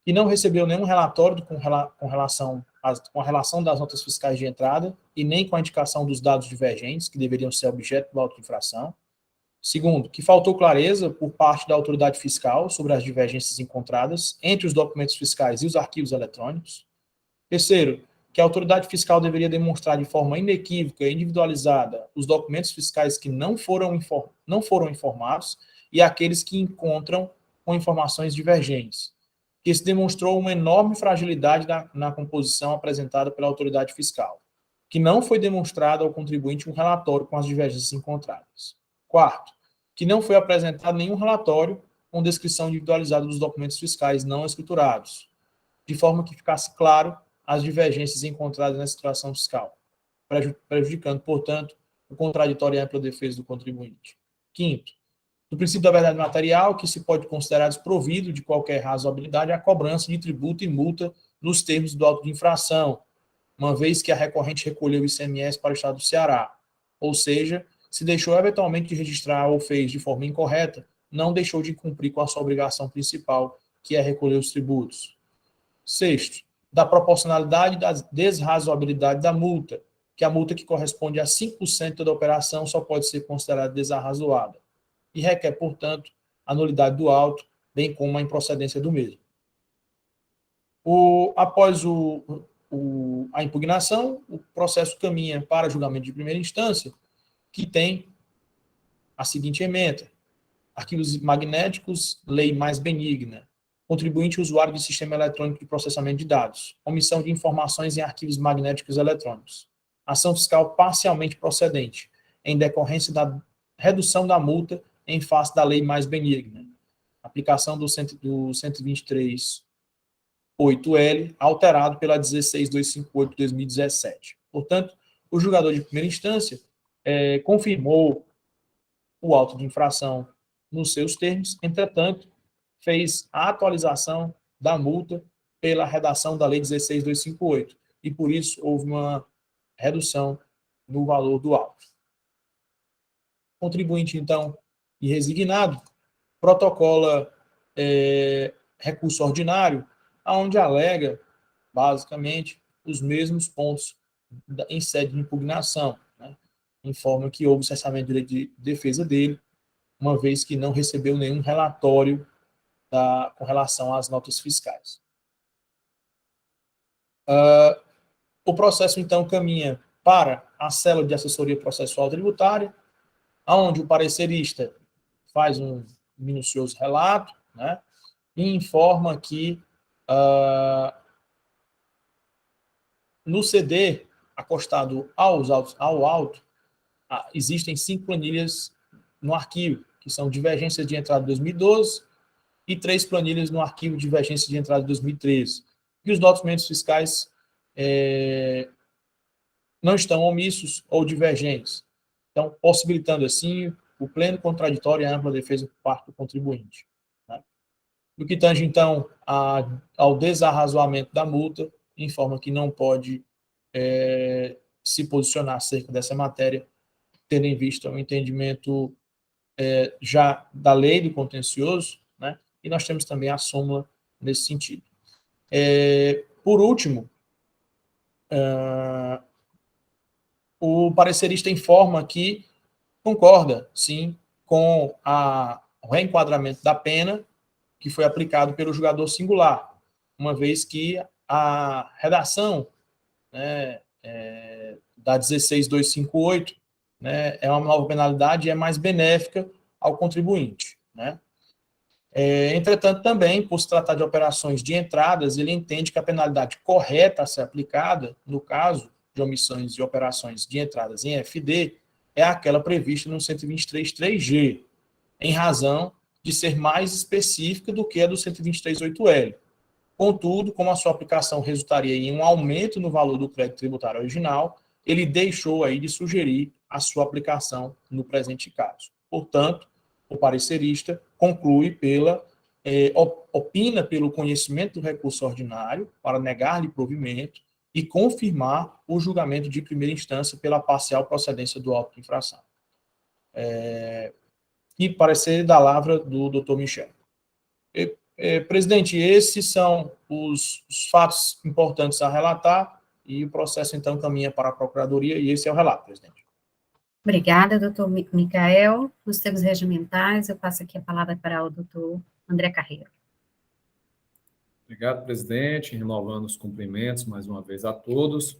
que não recebeu nenhum relatório com a relação das notas fiscais de entrada e nem com a indicação dos dados divergentes, que deveriam ser objeto da auto-infração. Segundo, que faltou clareza por parte da autoridade fiscal sobre as divergências encontradas entre os documentos fiscais e os arquivos eletrônicos. Terceiro, que a autoridade fiscal deveria demonstrar de forma inequívoca e individualizada os documentos fiscais que não foram informados e aqueles que encontram com informações divergentes, que se demonstrou uma enorme fragilidade na composição apresentada pela autoridade fiscal, que não foi demonstrado ao contribuinte um relatório com as divergências encontradas. Quarto, que não foi apresentado nenhum relatório com descrição individualizada dos documentos fiscais não escriturados, de forma que ficasse claro as divergências encontradas na situação fiscal, prejudicando, portanto, o contraditório e a ampla defesa do contribuinte. Quinto, do princípio da verdade material, que se pode considerar desprovido de qualquer razoabilidade a cobrança de tributo e multa nos termos do auto de infração, uma vez que a recorrente recolheu o ICMS para o Estado do Ceará, ou seja, se deixou eventualmente de registrar ou fez de forma incorreta, não deixou de cumprir com a sua obrigação principal, que é recolher os tributos. Sexto, da proporcionalidade e da desrazoabilidade da multa, que a multa que corresponde a 5% da operação só pode ser considerada desarrazoada, e requer, portanto, a nulidade do auto, bem como a improcedência do mesmo. Após a impugnação, o processo caminha para julgamento de primeira instância, que tem a seguinte ementa: arquivos magnéticos, lei mais benigna, contribuinte usuário de sistema eletrônico de processamento de dados, omissão de informações em arquivos magnéticos eletrônicos, ação fiscal parcialmente procedente, em decorrência da redução da multa em face da lei mais benigna, aplicação do 123.8L, alterado pela 16.258/2017. Portanto, o julgador de primeira instância confirmou o auto de infração nos seus termos, entretanto, fez a atualização da multa pela redação da Lei 16.258, e por isso houve uma redução no valor do auto. O contribuinte, então, e resignado, protocola recurso ordinário, onde alega, basicamente, os mesmos pontos em sede de impugnação, né? Informa que houve cessamento de direito de defesa dele, uma vez que não recebeu nenhum relatório com relação às notas fiscais. O processo, então, caminha para a célula de assessoria processual tributária, onde o parecerista faz um minucioso relato, né, e informa que, no CD, acostado ao alto, existem 5 planilhas no arquivo, que são divergências de entrada de 2012 e 3 planilhas no arquivo de divergência de entrada de 2013. E os documentos fiscais não estão omissos ou divergentes. Então, possibilitando, assim, o pleno contraditório e a ampla defesa por parte do contribuinte. Né? No que tange, então, ao desarrazoamento da multa, informa que não pode se posicionar acerca dessa matéria, tendo em vista o entendimento já da lei do contencioso, né? E nós temos também a súmula nesse sentido. Por último, o parecerista informa que concorda, sim, com o reenquadramento da pena que foi aplicado pelo julgador singular, uma vez que a redação, né, da 16.258, né, é uma nova penalidade e é mais benéfica ao contribuinte. Né? Entretanto, também, por se tratar de operações de entradas, ele entende que a penalidade correta a ser aplicada, no caso de omissões de operações de entradas em FD, é aquela prevista no 123.3G, em razão de ser mais específica do que a do 123.8L. Contudo, como a sua aplicação resultaria em um aumento no valor do crédito tributário original, ele deixou aí de sugerir a sua aplicação no presente caso. Portanto, o parecerista conclui opina pelo conhecimento do recurso ordinário para negar-lhe provimento e confirmar o julgamento de primeira instância pela parcial procedência do auto de infração. E parecer da lavra do Dr. Michel. Presidente, esses são os fatos importantes a relatar e o processo, então, caminha para a Procuradoria e esse é o relato, presidente. Obrigada, doutor Micael. Nos termos regimentais, eu passo aqui a palavra para o doutor André Carreiro. Obrigado, presidente, renovando os cumprimentos mais uma vez a todos.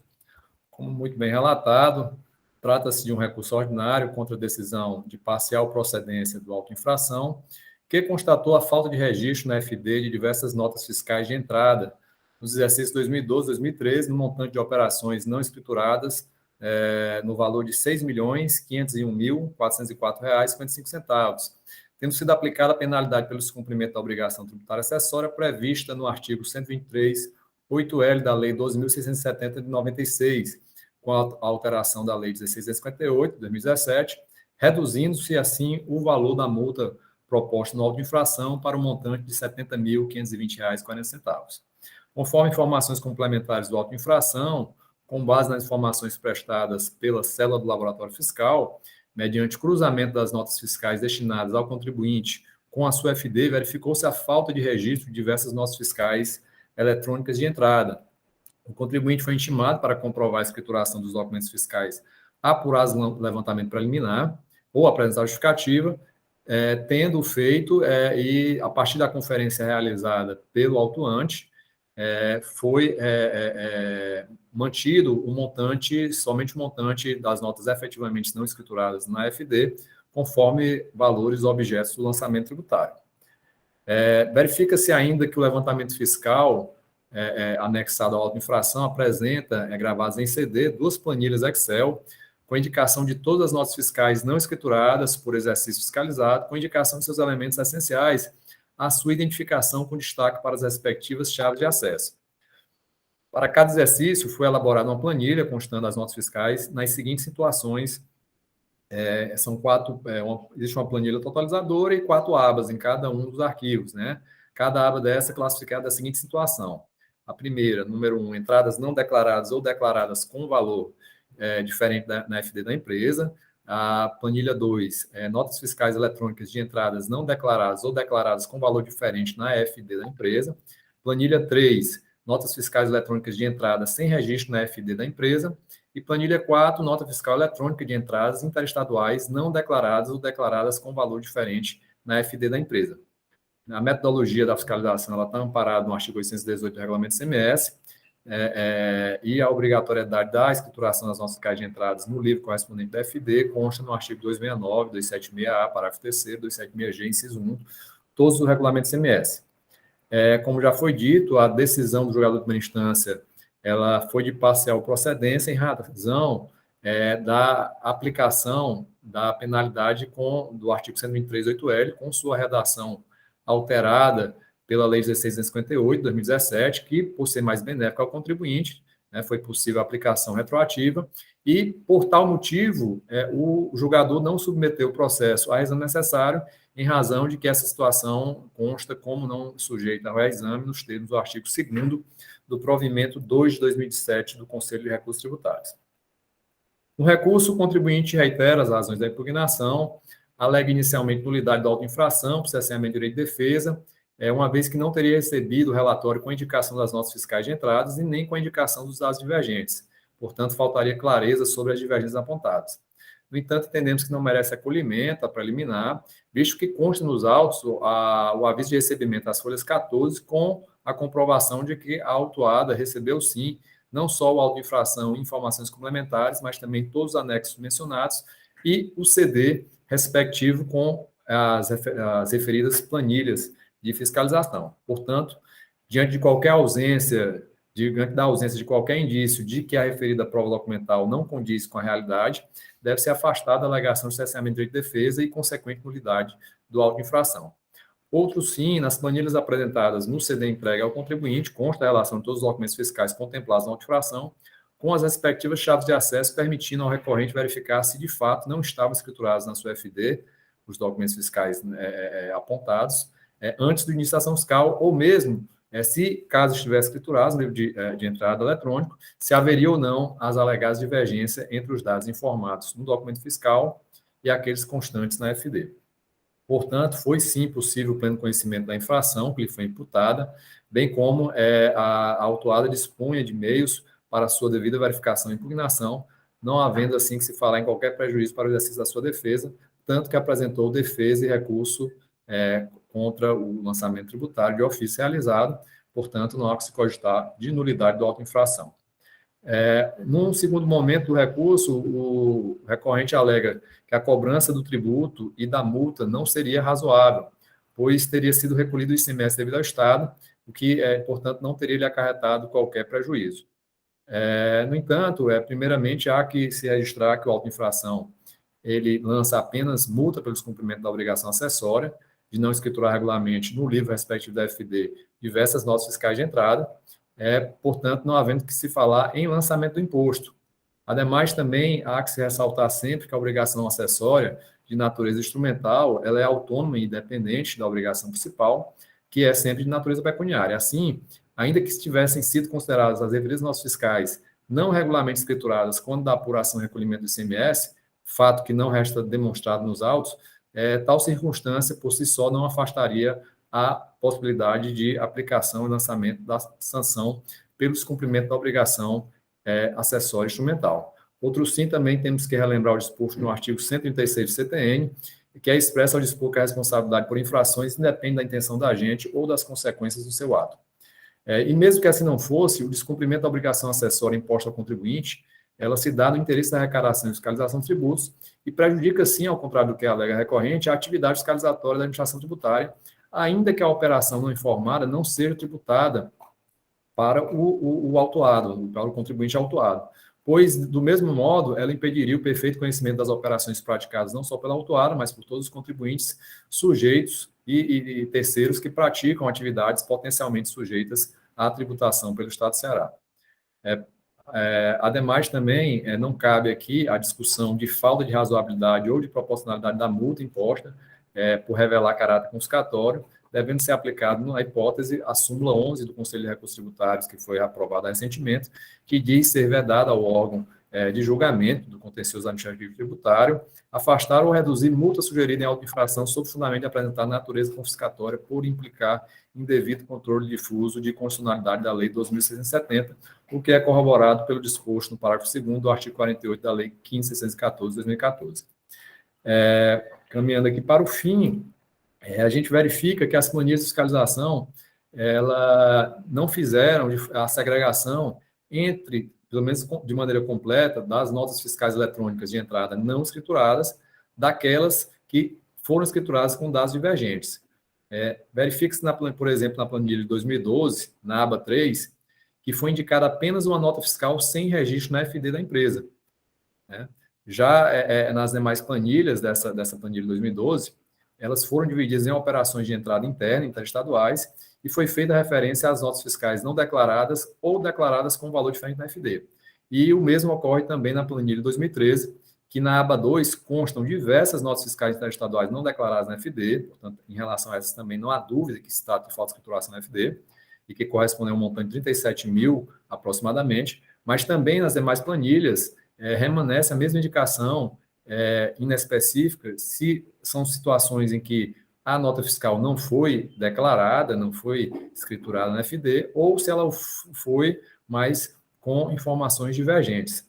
Como muito bem relatado, trata-se de um recurso ordinário contra a decisão de parcial procedência do auto infração, que constatou a falta de registro na FD de diversas notas fiscais de entrada nos exercícios 2012 e 2013, no montante de operações não escrituradas, no valor de R$ 6.501.404,55, tendo sido aplicada a penalidade pelo descumprimento da obrigação tributária acessória prevista no artigo 123.8L da Lei 12.670 de 96, com a alteração da Lei 16.058 de 2017, reduzindo-se, assim, o valor da multa proposta no auto de infração para um montante de R$ 70.520,40. Conforme informações complementares do auto de infração, com base nas informações prestadas pela célula do laboratório fiscal, mediante cruzamento das notas fiscais destinadas ao contribuinte com a sua FD, verificou-se a falta de registro de diversas notas fiscais eletrônicas de entrada. O contribuinte foi intimado para comprovar a escrituração dos documentos fiscais apurados no levantamento preliminar ou apresentar justificativa, tendo feito, e a partir da conferência realizada pelo autuante, foi mantido o montante, somente o montante das notas efetivamente não escrituradas na FD, conforme valores objetos do lançamento tributário. Verifica-se ainda que o levantamento fiscal anexado ao auto de infração apresenta, gravados em CD, 2 planilhas Excel, com indicação de todas as notas fiscais não escrituradas por exercício fiscalizado, com indicação de seus elementos essenciais, a sua identificação com destaque para as respectivas chaves de acesso. Para cada exercício, foi elaborada uma planilha constando as notas fiscais nas seguintes situações. São 4, existe uma planilha totalizadora e 4 abas em cada um dos arquivos, né? Cada aba dessa é classificada da seguinte situação. A primeira, número 1, entradas não declaradas ou declaradas com valor diferente na FD da empresa. A planilha 2, notas fiscais eletrônicas de entradas não declaradas ou declaradas com valor diferente na FD da empresa. Planilha 3, notas fiscais eletrônicas de entrada sem registro na FD da empresa. E planilha 4, nota fiscal eletrônica de entradas interestaduais não declaradas ou declaradas com valor diferente na FD da empresa. A metodologia da fiscalização está amparada no artigo 818 do Regulamento CMS, e a obrigatoriedade da escrituração das notas fiscais de entradas no livro correspondente da FD consta no artigo 269, 276A, parágrafo 3º, 276G, inciso 1, todos os regulamentos CMS. Como já foi dito, a decisão do julgador de primeira instância ela foi de parcial procedência em razão da aplicação da penalidade do artigo 123.8L, com sua redação alterada pela Lei 16.258, de 2017, que, por ser mais benéfica ao contribuinte, né, foi possível a aplicação retroativa, e, por tal motivo, o julgador não submeteu o processo a exame necessário, em razão de que essa situação consta como não sujeita ao reexame nos termos do artigo 2º do provimento 2 de 2007 do Conselho de Recursos Tributários. No recurso, o contribuinte reitera as razões da impugnação, alega inicialmente nulidade da autoinfração, por cesseamento de direito de defesa, uma vez que não teria recebido o relatório com a indicação das notas fiscais de entradas e nem com a indicação dos dados divergentes. Portanto, faltaria clareza sobre as divergências apontadas. No entanto, entendemos que não merece acolhimento a preliminar, visto que consta nos autos o aviso de recebimento das folhas 14 com a comprovação de que a autuada recebeu, sim, não só o auto de infração e informações complementares, mas também todos os anexos mencionados e o CD respectivo com as referidas planilhas de fiscalização. Portanto, diante da ausência de qualquer indício de que a referida prova documental não condiz com a realidade, deve ser afastada a alegação de cesseamento de direito de defesa e consequente nulidade do auto de infração. Outro sim, nas planilhas apresentadas no CD entregue ao contribuinte, consta a relação de todos os documentos fiscais contemplados na auto de infração, com as respectivas chaves de acesso, permitindo ao recorrente verificar se de fato não estavam escriturados na sua FD, os documentos fiscais apontados, antes do início da ação fiscal, ou mesmo, se caso estivesse escriturado no livro de entrada eletrônico, se haveria ou não as alegadas divergências entre os dados informados no documento fiscal e aqueles constantes na FD. Portanto, foi sim possível o pleno conhecimento da infração que lhe foi imputada, bem como a autuada dispunha de meios para a sua devida verificação e impugnação, não havendo assim que se falar em qualquer prejuízo para o exercício da sua defesa, tanto que apresentou defesa e recurso contra o lançamento tributário de ofício realizado, portanto, não há que se cogitar de nulidade do auto de infração. Num segundo momento do recurso, o recorrente alega que a cobrança do tributo e da multa não seria razoável, pois teria sido recolhido o ICMS devido ao Estado, o que, portanto, não teria lhe acarretado qualquer prejuízo. No entanto, primeiramente, há que se registrar que o auto de infração ele lança apenas multa pelo descumprimento da obrigação acessória de não escriturar regularmente no livro respectivo da FD diversas notas fiscais de entrada, portanto, não havendo que se falar em lançamento do imposto. Ademais, também há que se ressaltar sempre que a obrigação acessória de natureza instrumental, ela é autônoma e independente da obrigação principal, que é sempre de natureza pecuniária. Assim, ainda que tivessem sido consideradas as referidas notas fiscais não regularmente escrituradas quando da apuração e recolhimento do ICMS, fato que não resta demonstrado nos autos, tal circunstância, por si só, não afastaria a possibilidade de aplicação e lançamento da sanção pelo descumprimento da obrigação acessória instrumental. Outro sim, também temos que relembrar o disposto no artigo 136 do CTN, que expressa ao dispor que a responsabilidade por infrações independe da intenção da agente ou das consequências do seu ato. E mesmo que assim não fosse, o descumprimento da obrigação acessória imposta ao contribuinte, ela se dá no interesse da arrecadação e fiscalização de tributos e prejudica, sim, ao contrário do que alega a recorrente, a atividade fiscalizatória da administração tributária, ainda que a operação não informada não seja tributada para o autuado, para o contribuinte autuado, pois, do mesmo modo, ela impediria o perfeito conhecimento das operações praticadas não só pela autuada, mas por todos os contribuintes sujeitos e terceiros que praticam atividades potencialmente sujeitas à tributação pelo Estado do Ceará. Ademais, também, não cabe aqui a discussão de falta de razoabilidade ou de proporcionalidade da multa imposta por revelar caráter confiscatório, devendo ser aplicado na hipótese a súmula 11 do Conselho de Recursos Tributários, que foi aprovada recentemente, que diz ser vedada ao órgão de julgamento do contencioso administrativo tributário afastar ou reduzir multa sugerida em auto de infração sob fundamento de apresentar natureza confiscatória por implicar indevido controle difuso de constitucionalidade da Lei 2.670, o que é corroborado pelo disposto no parágrafo 2º do artigo 48 da Lei 15.614 de 2014. Caminhando aqui para o fim, a gente verifica que as planilhas de fiscalização ela não fizeram a segregação entre, pelo menos de maneira completa, das notas fiscais eletrônicas de entrada não escrituradas, daquelas que foram escrituradas com dados divergentes. Verifica-se, por exemplo, na planilha de 2012, na aba 3, que foi indicada apenas uma nota fiscal sem registro na FD da empresa, né? Já nas demais planilhas dessa planilha de 2012, elas foram divididas em operações de entrada interna, interestaduais, e foi feita referência às notas fiscais não declaradas ou declaradas com valor diferente na FD. E o mesmo ocorre também na planilha de 2013, que na aba 2 constam diversas notas fiscais interestaduais não declaradas na FD, portanto, em relação a essas também não há dúvida que se trata de falta de escrituração na FD, e que corresponde a um montante de 37 mil aproximadamente, mas também nas demais planilhas remanesce a mesma indicação inespecífica se são situações em que a nota fiscal não foi declarada, não foi escriturada na FD, ou se ela foi, mas com informações divergentes,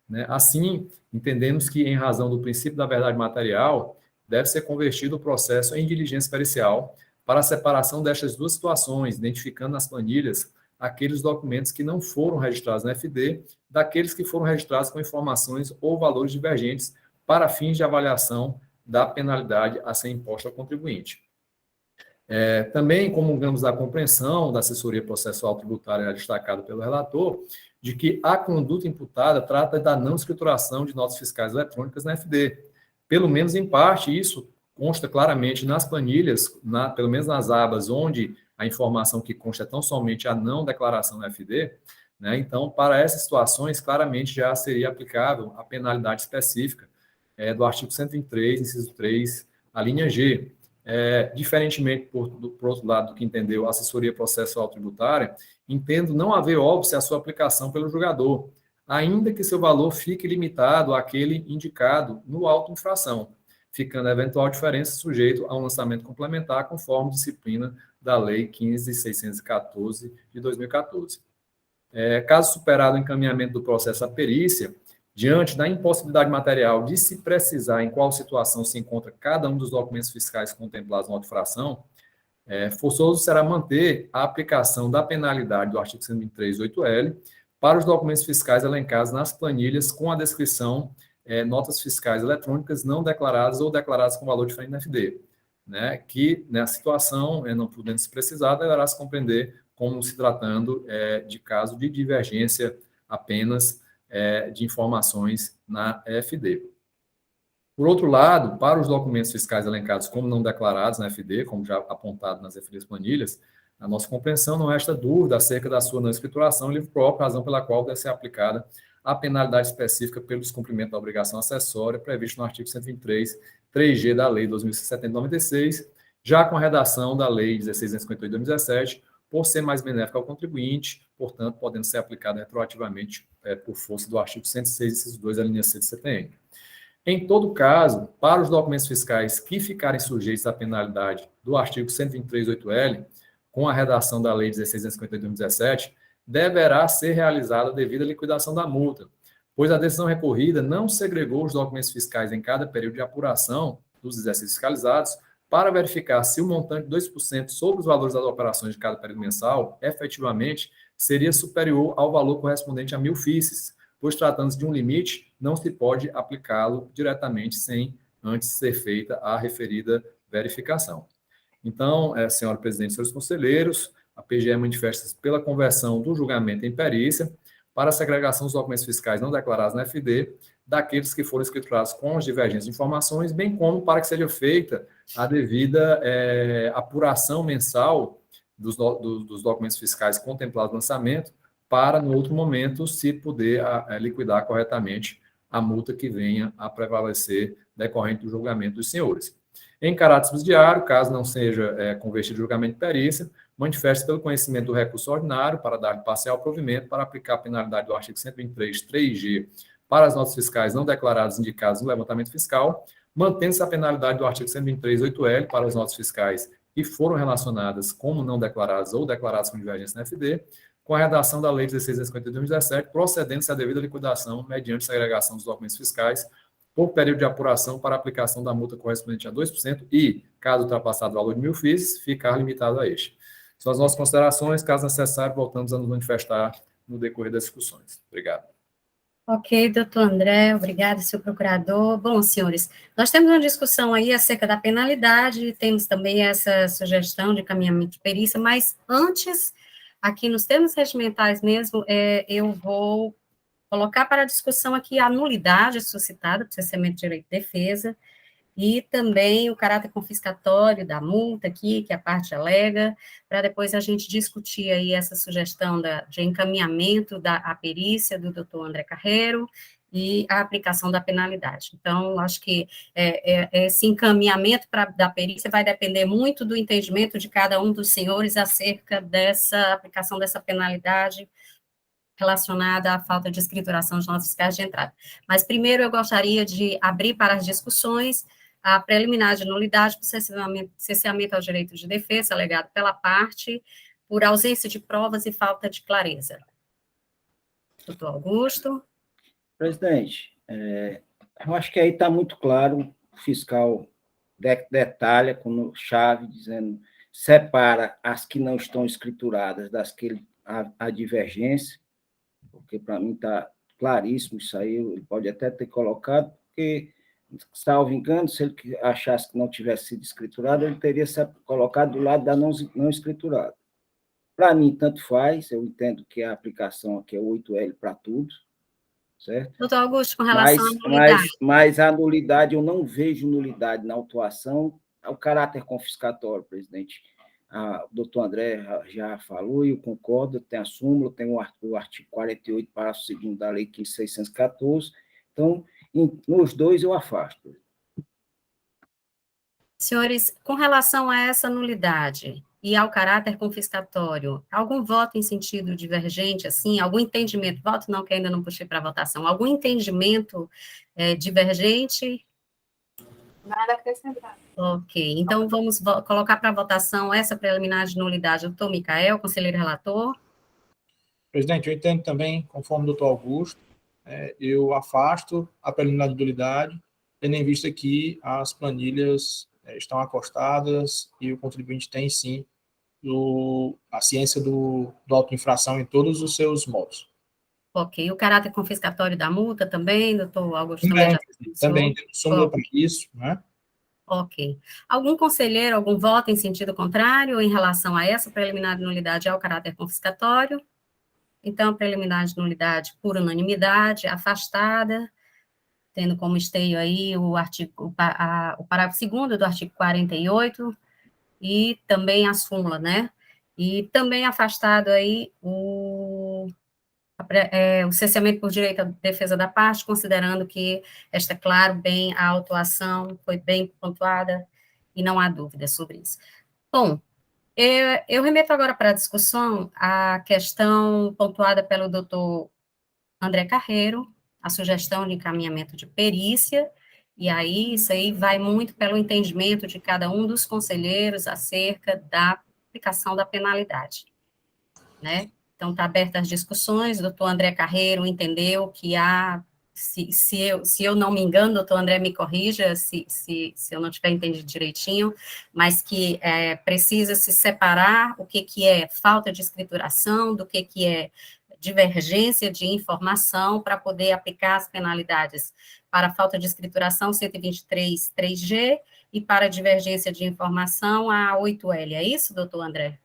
né? Assim, entendemos que, em razão do princípio da verdade material, deve ser convertido o processo em diligência pericial para a separação destas duas situações, identificando nas planilhas aqueles documentos que não foram registrados na FD, daqueles que foram registrados com informações ou valores divergentes para fins de avaliação da penalidade a ser imposta ao contribuinte. Também comungamos da compreensão da assessoria processual tributária destacada pelo relator, de que a conduta imputada trata da não escrituração de notas fiscais eletrônicas na FD. Pelo menos em parte, isso consta claramente nas planilhas, pelo menos nas abas onde a informação que consta é tão somente a não declaração na FD, né? Então, para essas situações, claramente já seria aplicável a penalidade específica do artigo 123, inciso 3, a linha G. Diferentemente, por outro lado, do que entendeu a assessoria processual tributária, entendo não haver óbice a sua aplicação pelo julgador, ainda que seu valor fique limitado àquele indicado no auto infração, ficando a eventual diferença sujeito a um lançamento complementar conforme disciplina da Lei 15.614 de 2014. Caso superado o encaminhamento do processo à perícia, diante da impossibilidade material de se precisar em qual situação se encontra cada um dos documentos fiscais contemplados na auto-infração, forçoso será manter a aplicação da penalidade do artigo 123.8L para os documentos fiscais elencados nas planilhas com a descrição notas fiscais eletrônicas não declaradas ou declaradas com valor diferente na FD, né, que, nessa situação, não podendo se precisar, deverá se compreender como se tratando de caso de divergência apenas de informações na FD. Por outro lado, para os documentos fiscais elencados como não declarados na FD, como já apontado nas referidas planilhas, a nossa compreensão não resta dúvida acerca da sua não escrituração em livro próprio, razão pela qual deve ser aplicada a penalidade específica pelo descumprimento da obrigação acessória prevista no artigo 123, 3G da Lei 2.796, já com a redação da Lei 16.158 de 2017, por ser mais benéfica ao contribuinte, portanto, podendo ser aplicada retroativamente por força do artigo 106, inciso 2, da linha C do CTN. Em todo caso, para os documentos fiscais que ficarem sujeitos à penalidade do artigo 123.8L, com a redação da Lei 16.158 de 2017, deverá ser realizada a devida liquidação da multa, pois a decisão recorrida não segregou os documentos fiscais em cada período de apuração dos exercícios fiscalizados para verificar se o montante de 2% sobre os valores das operações de cada período mensal, efetivamente, seria superior ao valor correspondente a 1.000 FICs, pois tratando-se de um limite, não se pode aplicá-lo diretamente sem antes ser feita a referida verificação. Então, senhora presidente e senhores conselheiros, a PGE manifesta-se pela conversão do julgamento em perícia para a segregação dos documentos fiscais não declarados na FD, daqueles que foram escriturados com as divergências de informações, bem como para que seja feita a devida apuração mensal dos documentos fiscais contemplados no lançamento, para, no outro momento, se poder liquidar corretamente a multa que venha a prevalecer decorrente do julgamento dos senhores. Em caráter subsidiário, caso não seja convertido julgamento de perícia, manifesta pelo conhecimento do recurso ordinário para dar parcial provimento para aplicar a penalidade do artigo 123, 3G, para as notas fiscais não declaradas indicadas no levantamento fiscal, mantendo-se a penalidade do artigo 123.8L para as notas fiscais que foram relacionadas como não declaradas ou declaradas com divergência na FD, com a redação da Lei 16.158 de 2017, procedendo-se à devida liquidação mediante segregação dos documentos fiscais por período de apuração para aplicação da multa correspondente a 2% e, caso ultrapassado o valor de 1.000 FIIs, ficar limitado a este. São as nossas considerações. Caso necessário, voltamos a nos manifestar no decorrer das discussões. Obrigado. Ok, doutor André, obrigado, senhor procurador. Bom, senhores, nós temos uma discussão aí acerca da penalidade, temos também essa sugestão de encaminhamento de perícia, mas antes, aqui nos termos regimentais mesmo, eu vou colocar para discussão aqui a nulidade suscitada por cessamento de direito de defesa, e também o caráter confiscatório da multa aqui, que a parte alega, para depois a gente discutir aí essa sugestão de encaminhamento à perícia do doutor André Carreiro e a aplicação da penalidade. Então, acho que esse encaminhamento da perícia vai depender muito do entendimento de cada um dos senhores acerca dessa aplicação dessa penalidade relacionada à falta de escrituração de notas fiscais de entrada. Mas, primeiro, eu gostaria de abrir para as discussões a preliminar de nulidade por cesseamento ao direito de defesa, alegado pela parte, por ausência de provas e falta de clareza. Doutor Augusto. Presidente, eu acho que aí está muito claro, o fiscal detalha com chave, dizendo, separa as que não estão escrituradas das que há divergência, porque para mim está claríssimo isso aí, ele pode até ter colocado, porque, salvo engano, se ele achasse que não tivesse sido escriturado, ele teria se colocado do lado da não escriturada. Para mim, tanto faz, eu entendo que a aplicação aqui é 8L para tudo, certo? Doutor Augusto, com relação à nulidade. Mas a nulidade, eu não vejo nulidade na autuação, o caráter confiscatório, presidente. O doutor André já falou, e eu concordo, tem a súmula, tem o artigo 48, parágrafo 2º da Lei 15.614, então, nos dois eu afasto. Senhores, com relação a essa nulidade e ao caráter confiscatório, algum voto em sentido divergente, assim, algum entendimento, voto não, que ainda não puxei para votação, algum entendimento divergente? Nada a acrescentar. Ok, então vamos colocar para votação essa preliminar de nulidade. Doutor Micael, conselheiro relator. Presidente, eu entendo também, conforme o doutor Augusto, eu afasto a preliminar de nulidade, tendo em vista que as planilhas estão acostadas e o contribuinte tem, sim, a ciência do auto-infração em todos os seus modos. Ok, o caráter confiscatório da multa também, doutor Augusto? Também temos súmula para isso, né? Ok. Algum conselheiro, algum voto em sentido contrário em relação a essa preliminar de nulidade ao caráter confiscatório? Então, a preliminar de nulidade por unanimidade, afastada, tendo como esteio aí o parágrafo 2º do artigo 48, e também a súmula, né? E também afastado aí o cesseamento por direito à defesa da parte, considerando que está claro bem a autuação, foi bem pontuada, e não há dúvida sobre isso. Bom, eu remeto agora para a discussão a questão pontuada pelo doutor André Carreiro, a sugestão de encaminhamento de perícia, e aí isso aí vai muito pelo entendimento de cada um dos conselheiros acerca da aplicação da penalidade, né? Então, está aberta as discussões, o doutor André Carreiro entendeu que há, se eu não me engano, doutor André me corrija se eu não tiver entendido direitinho, mas que precisa se separar o que é falta de escrituração, do que é divergência de informação, para poder aplicar as penalidades para falta de escrituração, 123, 3G, e para divergência de informação, a 8L. É isso, doutor André?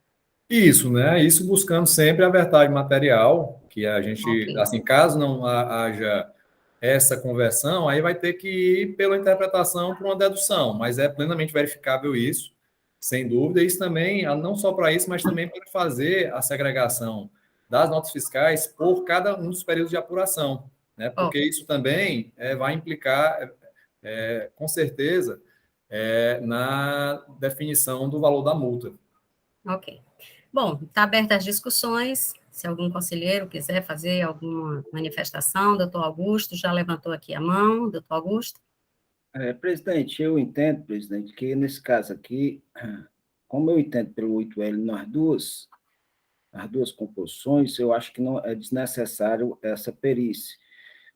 Isso, né? Isso buscando sempre a verdade material, que a gente, Ok. assim, caso não haja essa conversão, aí vai ter que ir pela interpretação por uma dedução, mas é plenamente verificável isso, sem dúvida. Isso também, não só para isso, mas também para fazer a segregação das notas fiscais por cada um dos períodos de apuração, né? Porque isso também vai implicar, com certeza, na definição do valor da multa. Ok. Bom, está aberta as discussões. Se algum conselheiro quiser fazer alguma manifestação, doutor Augusto já levantou aqui a mão, doutor Augusto. Presidente, eu entendo, presidente, que nesse caso aqui, como eu entendo pelo 8L nas duas composições, eu acho que não é desnecessário essa perícia.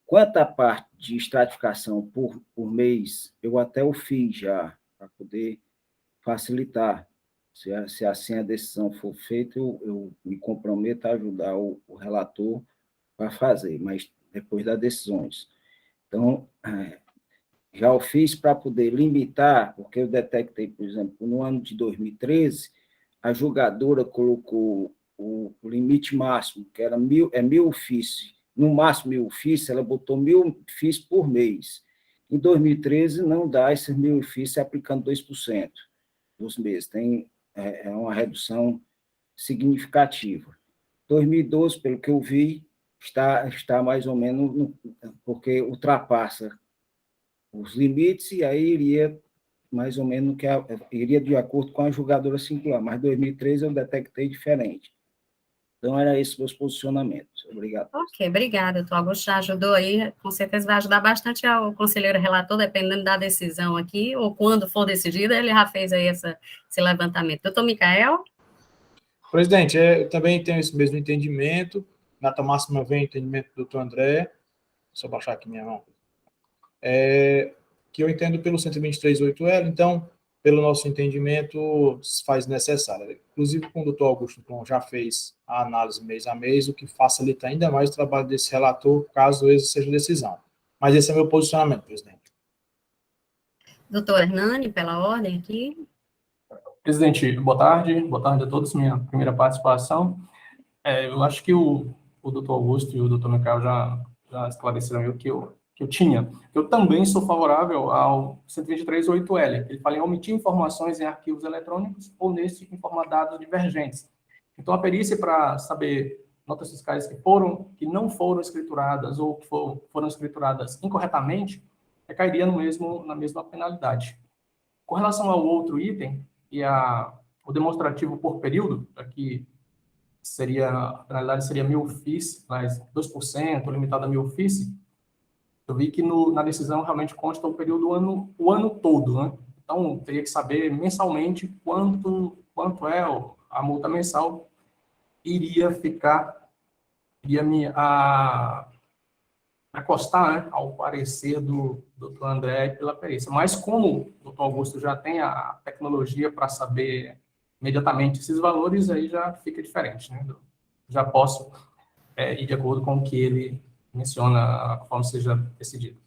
Quanto à parte de estratificação por mês, eu até o fiz já, para poder facilitar. Se assim a decisão for feita, eu me comprometo a ajudar o relator para fazer, mas depois das decisões. Então, já o fiz para poder limitar, porque eu detectei, por exemplo, no ano de 2013, a julgadora colocou o limite máximo, que era 1.000 FIIs, no máximo 1.000 FIIs, ela botou 1.000 FIIs por mês. Em 2013, não dá esses 1.000 FIIs se aplicando 2% dos meses. É uma redução significativa. 2012, pelo que eu vi, está mais ou menos, porque ultrapassa os limites e aí iria mais ou menos iria de acordo com a julgadora singular, mas 2013 eu detectei diferente. Então, era esse meus posicionamentos. Obrigado. Ok, obrigada, doutor Augusto, já ajudou aí, com certeza vai ajudar bastante ao conselheiro relator, dependendo da decisão aqui, ou quando for decidida, ele já fez aí esse levantamento. Doutor Micael? Presidente, eu também tenho esse mesmo entendimento, nota máxima vem o entendimento do doutor André, deixa eu baixar aqui minha mão, que eu entendo pelo 123.8L, então, pelo nosso entendimento, faz necessário. Inclusive, com o doutor Augusto Plon já fez a análise mês a mês, o que facilita ainda mais o trabalho desse relator, caso esse seja decisão. Mas esse é meu posicionamento, presidente. Doutor Hernani, pela ordem aqui. Presidente, boa tarde a todos, minha primeira participação. Eu acho que o doutor Augusto e o doutor Micael já esclareceram o que eu tinha. Eu também sou favorável ao 123.8L. Ele fala em omitir informações em arquivos eletrônicos ou nesse informar dados divergentes. Então, a perícia para saber notas fiscais que não foram escrituradas ou que foram escrituradas incorretamente, recairia na mesma penalidade. Com relação ao outro item, e o demonstrativo por período, aqui a penalidade seria 1.000 FIIs, mais 2%, limitada a 1.000 FIIs, eu vi que na decisão realmente consta o período, o ano todo, né? Então, teria que saber mensalmente quanto é a multa mensal iria me acostar, né, ao parecer do Dr. André pela perícia. Mas como o Dr. Augusto já tem a tecnologia para saber imediatamente esses valores, aí já fica diferente, né? Já posso ir de acordo com o que ele menciona, conforme seja decidido.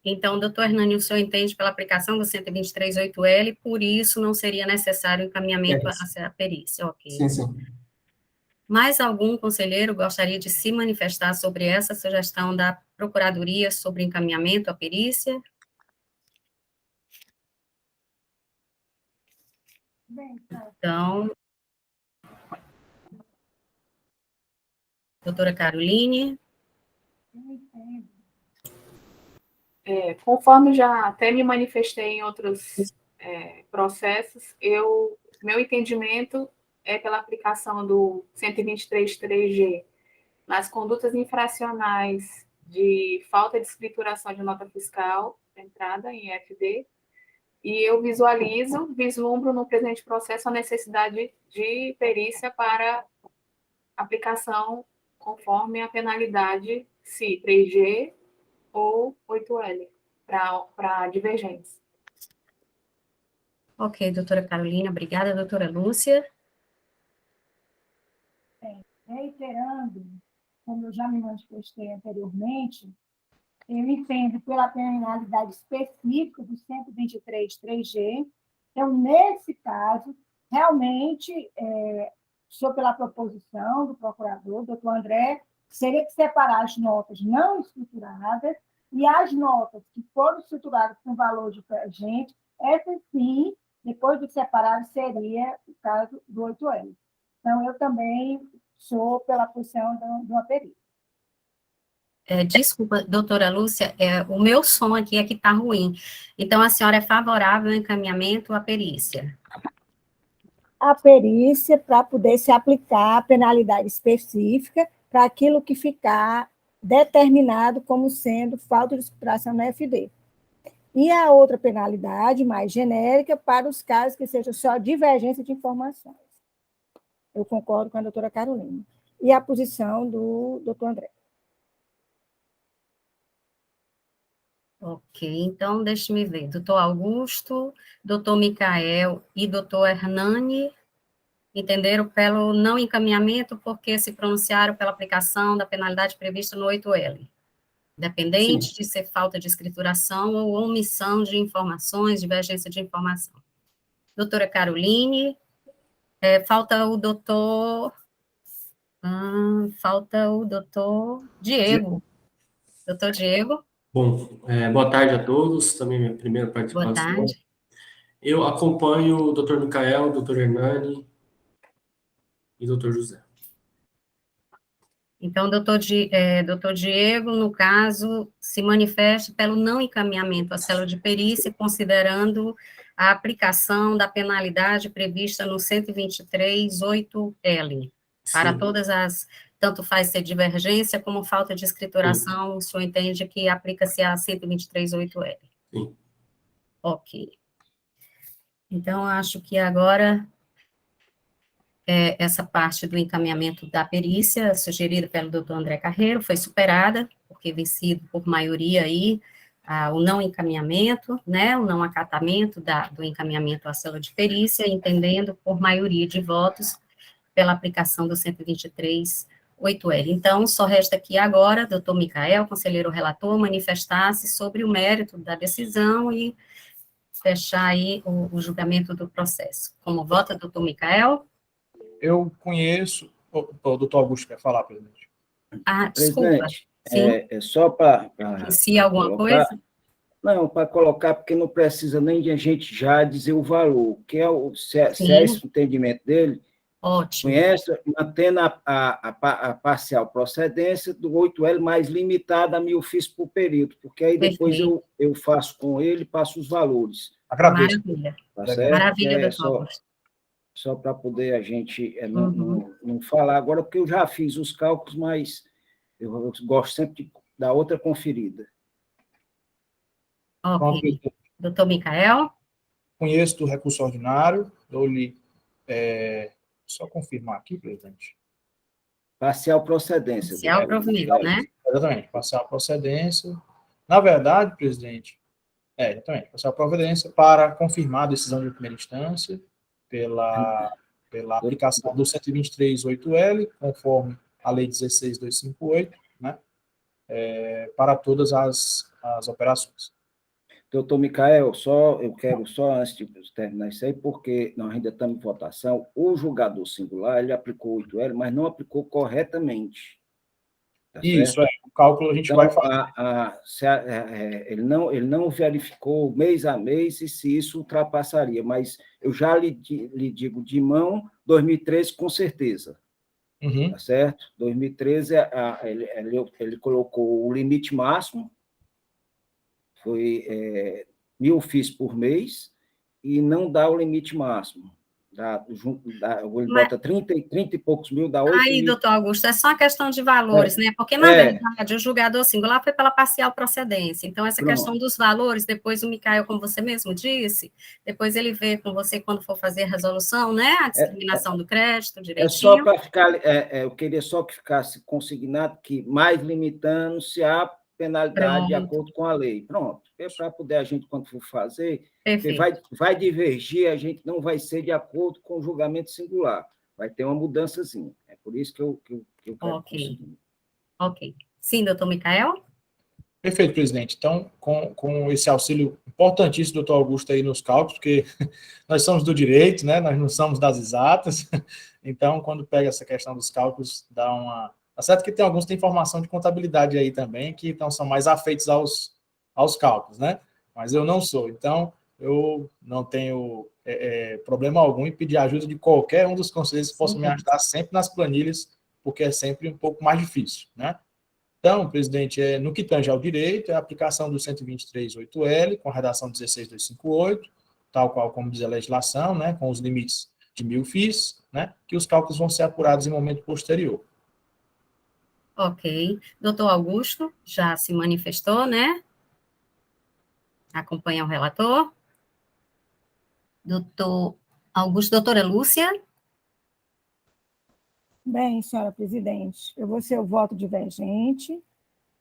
Então, doutor Hernani, o senhor entende pela aplicação do 123.8L, por isso não seria necessário encaminhamento à perícia, ok. Sim. Mais algum conselheiro gostaria de se manifestar sobre essa sugestão da Procuradoria sobre encaminhamento à perícia? Então, doutora Caroline? Conforme já até me manifestei em outros processos, meu entendimento é pela aplicação do 123.3G nas condutas infracionais de falta de escrituração de nota fiscal, entrada em FD, e eu vislumbro no presente processo a necessidade de perícia para aplicação conforme a penalidade, se 3G ou 8L, para divergência. Ok, doutora Carolina, obrigada. Doutora Lúcia? Reiterando, como eu já me manifestei anteriormente, eu entendo pela penalidade específica do 123.3G. Então, nesse caso, realmente, sou pela proposição do procurador, doutor André, seria que separar as notas não estruturadas e as notas que foram estruturadas com valor divergente, essas sim, depois de separar, seria o caso do 8L. Então, eu também sou pela posição de uma perícia. Desculpa, doutora Lúcia, o meu som aqui é que está ruim. Então, a senhora é favorável ao encaminhamento à perícia? A perícia para poder se aplicar a penalidade específica para aquilo que ficar determinado como sendo falta de escrituração na FD. E a outra penalidade, mais genérica, para os casos que sejam só divergência de informações. Eu concordo com a doutora Carolina. E a posição do doutor André. Ok, então, deixe-me ver. Doutor Augusto, doutor Micael e doutor Hernani entenderam pelo não encaminhamento porque se pronunciaram pela aplicação da penalidade prevista no 8L, independente de ser falta de escrituração ou omissão de informações, divergência de informação. Doutora Caroline, falta o doutor Falta o doutor Diego. Doutor Diego, Bom, boa tarde a todos, também minha primeira boa participação. tarde. Eu acompanho o Dr. Micael, Dr. Hernani e Dr. José. Então, doutor Diego, no caso, se manifesta pelo não encaminhamento à célula de perícia, considerando a aplicação da penalidade prevista no 123.8L, para Sim. todas as, tanto faz ser divergência como falta de escrituração, o senhor entende que aplica-se a 123.8L? Sim. Ok. Então, acho que agora essa parte do encaminhamento da perícia, sugerida pelo doutor André Carreiro, foi superada, porque vencido por maioria aí, o não encaminhamento, né, o não acatamento do encaminhamento à célula de perícia, entendendo por maioria de votos pela aplicação do 123.8L. Então, só resta aqui agora, doutor Micael, conselheiro relator, manifestar-se sobre o mérito da decisão e fechar aí o julgamento do processo. Como vota, doutor Micael? Eu conheço. O doutor Augusto quer falar, presidente? Desculpa. Presidente, Sim. Só para Se alguma coisa? Não, para colocar, porque não precisa nem de a gente já dizer o valor, que se é esse o entendimento dele, ótimo. Conhece, mantendo a parcial procedência do 8L mais limitada a 1.000 FIIs por período, porque aí depois eu faço com ele, passo os valores. Agradeço. Maravilha. Tá certo? Maravilha, doutor Augusto. Só para poder a gente não falar agora, porque eu já fiz os cálculos, mas eu gosto sempre de dar outra conferida. Ok. Doutor Micael? Conheço do recurso ordinário, dou-lhe... só confirmar aqui, presidente. Parcial procedência. Parcial provimento, né? Exatamente, parcial procedência. Na verdade, presidente, exatamente, parcial procedência para confirmar a decisão de primeira instância pela aplicação do 123.8L, conforme a Lei 16.258, né? Para todas as operações. Doutor Micael, eu quero só, antes de terminar isso aí, porque nós ainda estamos em votação, o julgador singular, ele aplicou o 8L, mas não aplicou corretamente. Tá isso, certo? O cálculo a gente vai fazer. Ele não verificou mês a mês e se isso ultrapassaria, mas eu já lhe digo de mão, 2013 com certeza. Tá certo? 2013, ele colocou o limite máximo, foi 1.000 FIIs por mês, e não dá o limite máximo. Ele bota 30 e poucos mil, dá 8 mil. Aí, doutor Augusto, é só uma questão de valores, né? Porque, na verdade, o julgador singular foi pela parcial procedência. Então, essa questão dos valores, depois o Micael, como você mesmo disse, depois ele vê com você quando for fazer a resolução, né? A discriminação do crédito, direitinho. Só para ficar... eu queria só que ficasse consignado que mais limitando-se a penalidade de acordo com a lei. Pronto. É para poder a gente, quando for fazer, vai divergir, a gente não vai ser de acordo com o julgamento singular. Vai ter uma mudançazinha. É por isso que eu quero conseguir. Ok. Sim, doutor Micael? Perfeito, presidente. Então, com esse auxílio importantíssimo do doutor Augusto aí nos cálculos, porque nós somos do direito, né? Nós não somos das exatas. Então, quando pega essa questão dos cálculos, dá uma... Tá certo que tem alguns que têm formação de contabilidade aí também, que então são mais afeitos aos cálculos, né? Mas eu não sou. Então, eu não tenho problema algum em pedir ajuda de qualquer um dos conselheiros que possam me ajudar sempre nas planilhas, porque é sempre um pouco mais difícil, né? Então, presidente, no que tange ao direito, é a aplicação do 123.8L, com a redação 16.258, tal qual como diz a legislação, né, com os limites de 1.000 FIIs, né, que os cálculos vão ser apurados em momento posterior. Ok. Doutor Augusto já se manifestou, né? Acompanha o relator. Doutor Augusto, doutora Lúcia? Bem, senhora presidente, eu vou ser o voto divergente,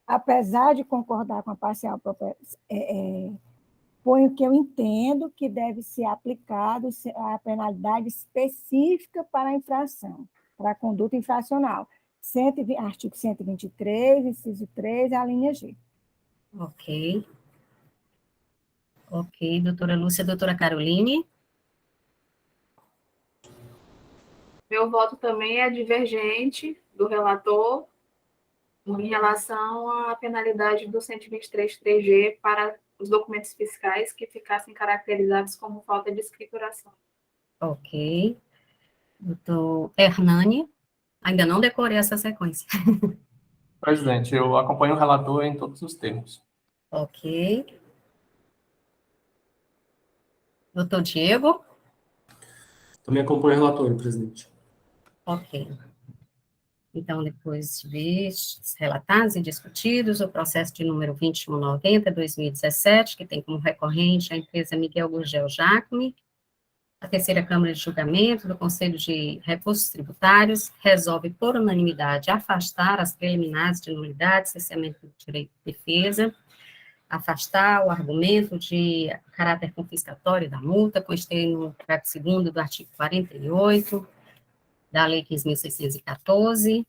apesar de concordar com a parcial, ponho que eu entendo que deve ser aplicado a penalidade específica para a infração, para a conduta infracional, artigo 123, inciso 3, a linha G. Ok. Ok, doutora Lúcia, doutora Caroline? Meu voto também é divergente do relator em relação à penalidade do 123.3G para os documentos fiscais que ficassem caracterizados como falta de escrituração. Ok. Doutor Hernani, ainda não decorei essa sequência. Presidente, eu acompanho o relator em todos os termos. Ok. Doutor Diego? Também acompanho o relatório, presidente. Ok. Então, depois de relatados e discutidos, o processo de número 2190/2017, que tem como recorrente a empresa Miguel Gurgel Jacome, a terceira Câmara de Julgamento do Conselho de Recursos Tributários resolve, por unanimidade, afastar as preliminares de nulidade, cerceamento do direito de defesa, afastar o argumento de caráter confiscatório da multa, com esteio no parágrafo 2º do artigo 48 da Lei 15.614,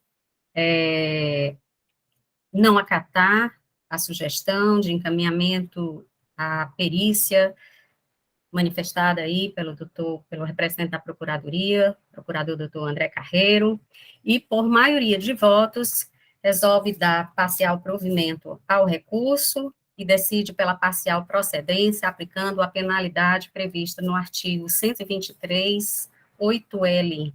não acatar a sugestão de encaminhamento à perícia manifestada aí pelo representante da Procuradoria, procurador doutor André Carreiro, e por maioria de votos, resolve dar parcial provimento ao recurso e decide pela parcial procedência, aplicando a penalidade prevista no artigo 123, 8L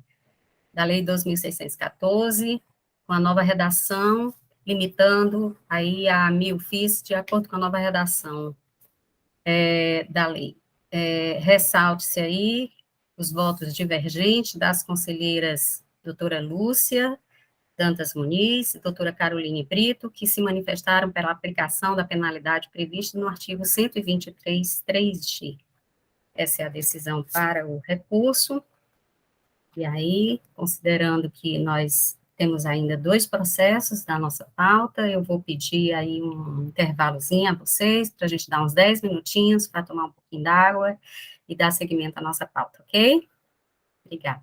da Lei 2.614, com a nova redação, limitando aí a 1.000 FIIs, de acordo com a nova redação da lei. Ressalte-se aí os votos divergentes das conselheiras doutora Lúcia Dantas Muniz e doutora Caroline Brito, que se manifestaram pela aplicação da penalidade prevista no artigo 123.3G. Essa é a decisão para o recurso. E aí, considerando que nós temos ainda 2 processos da nossa pauta, eu vou pedir aí um intervalozinho a vocês, para a gente dar uns 10 minutinhos para tomar um pouquinho d'água e dar seguimento à nossa pauta, ok? Obrigada.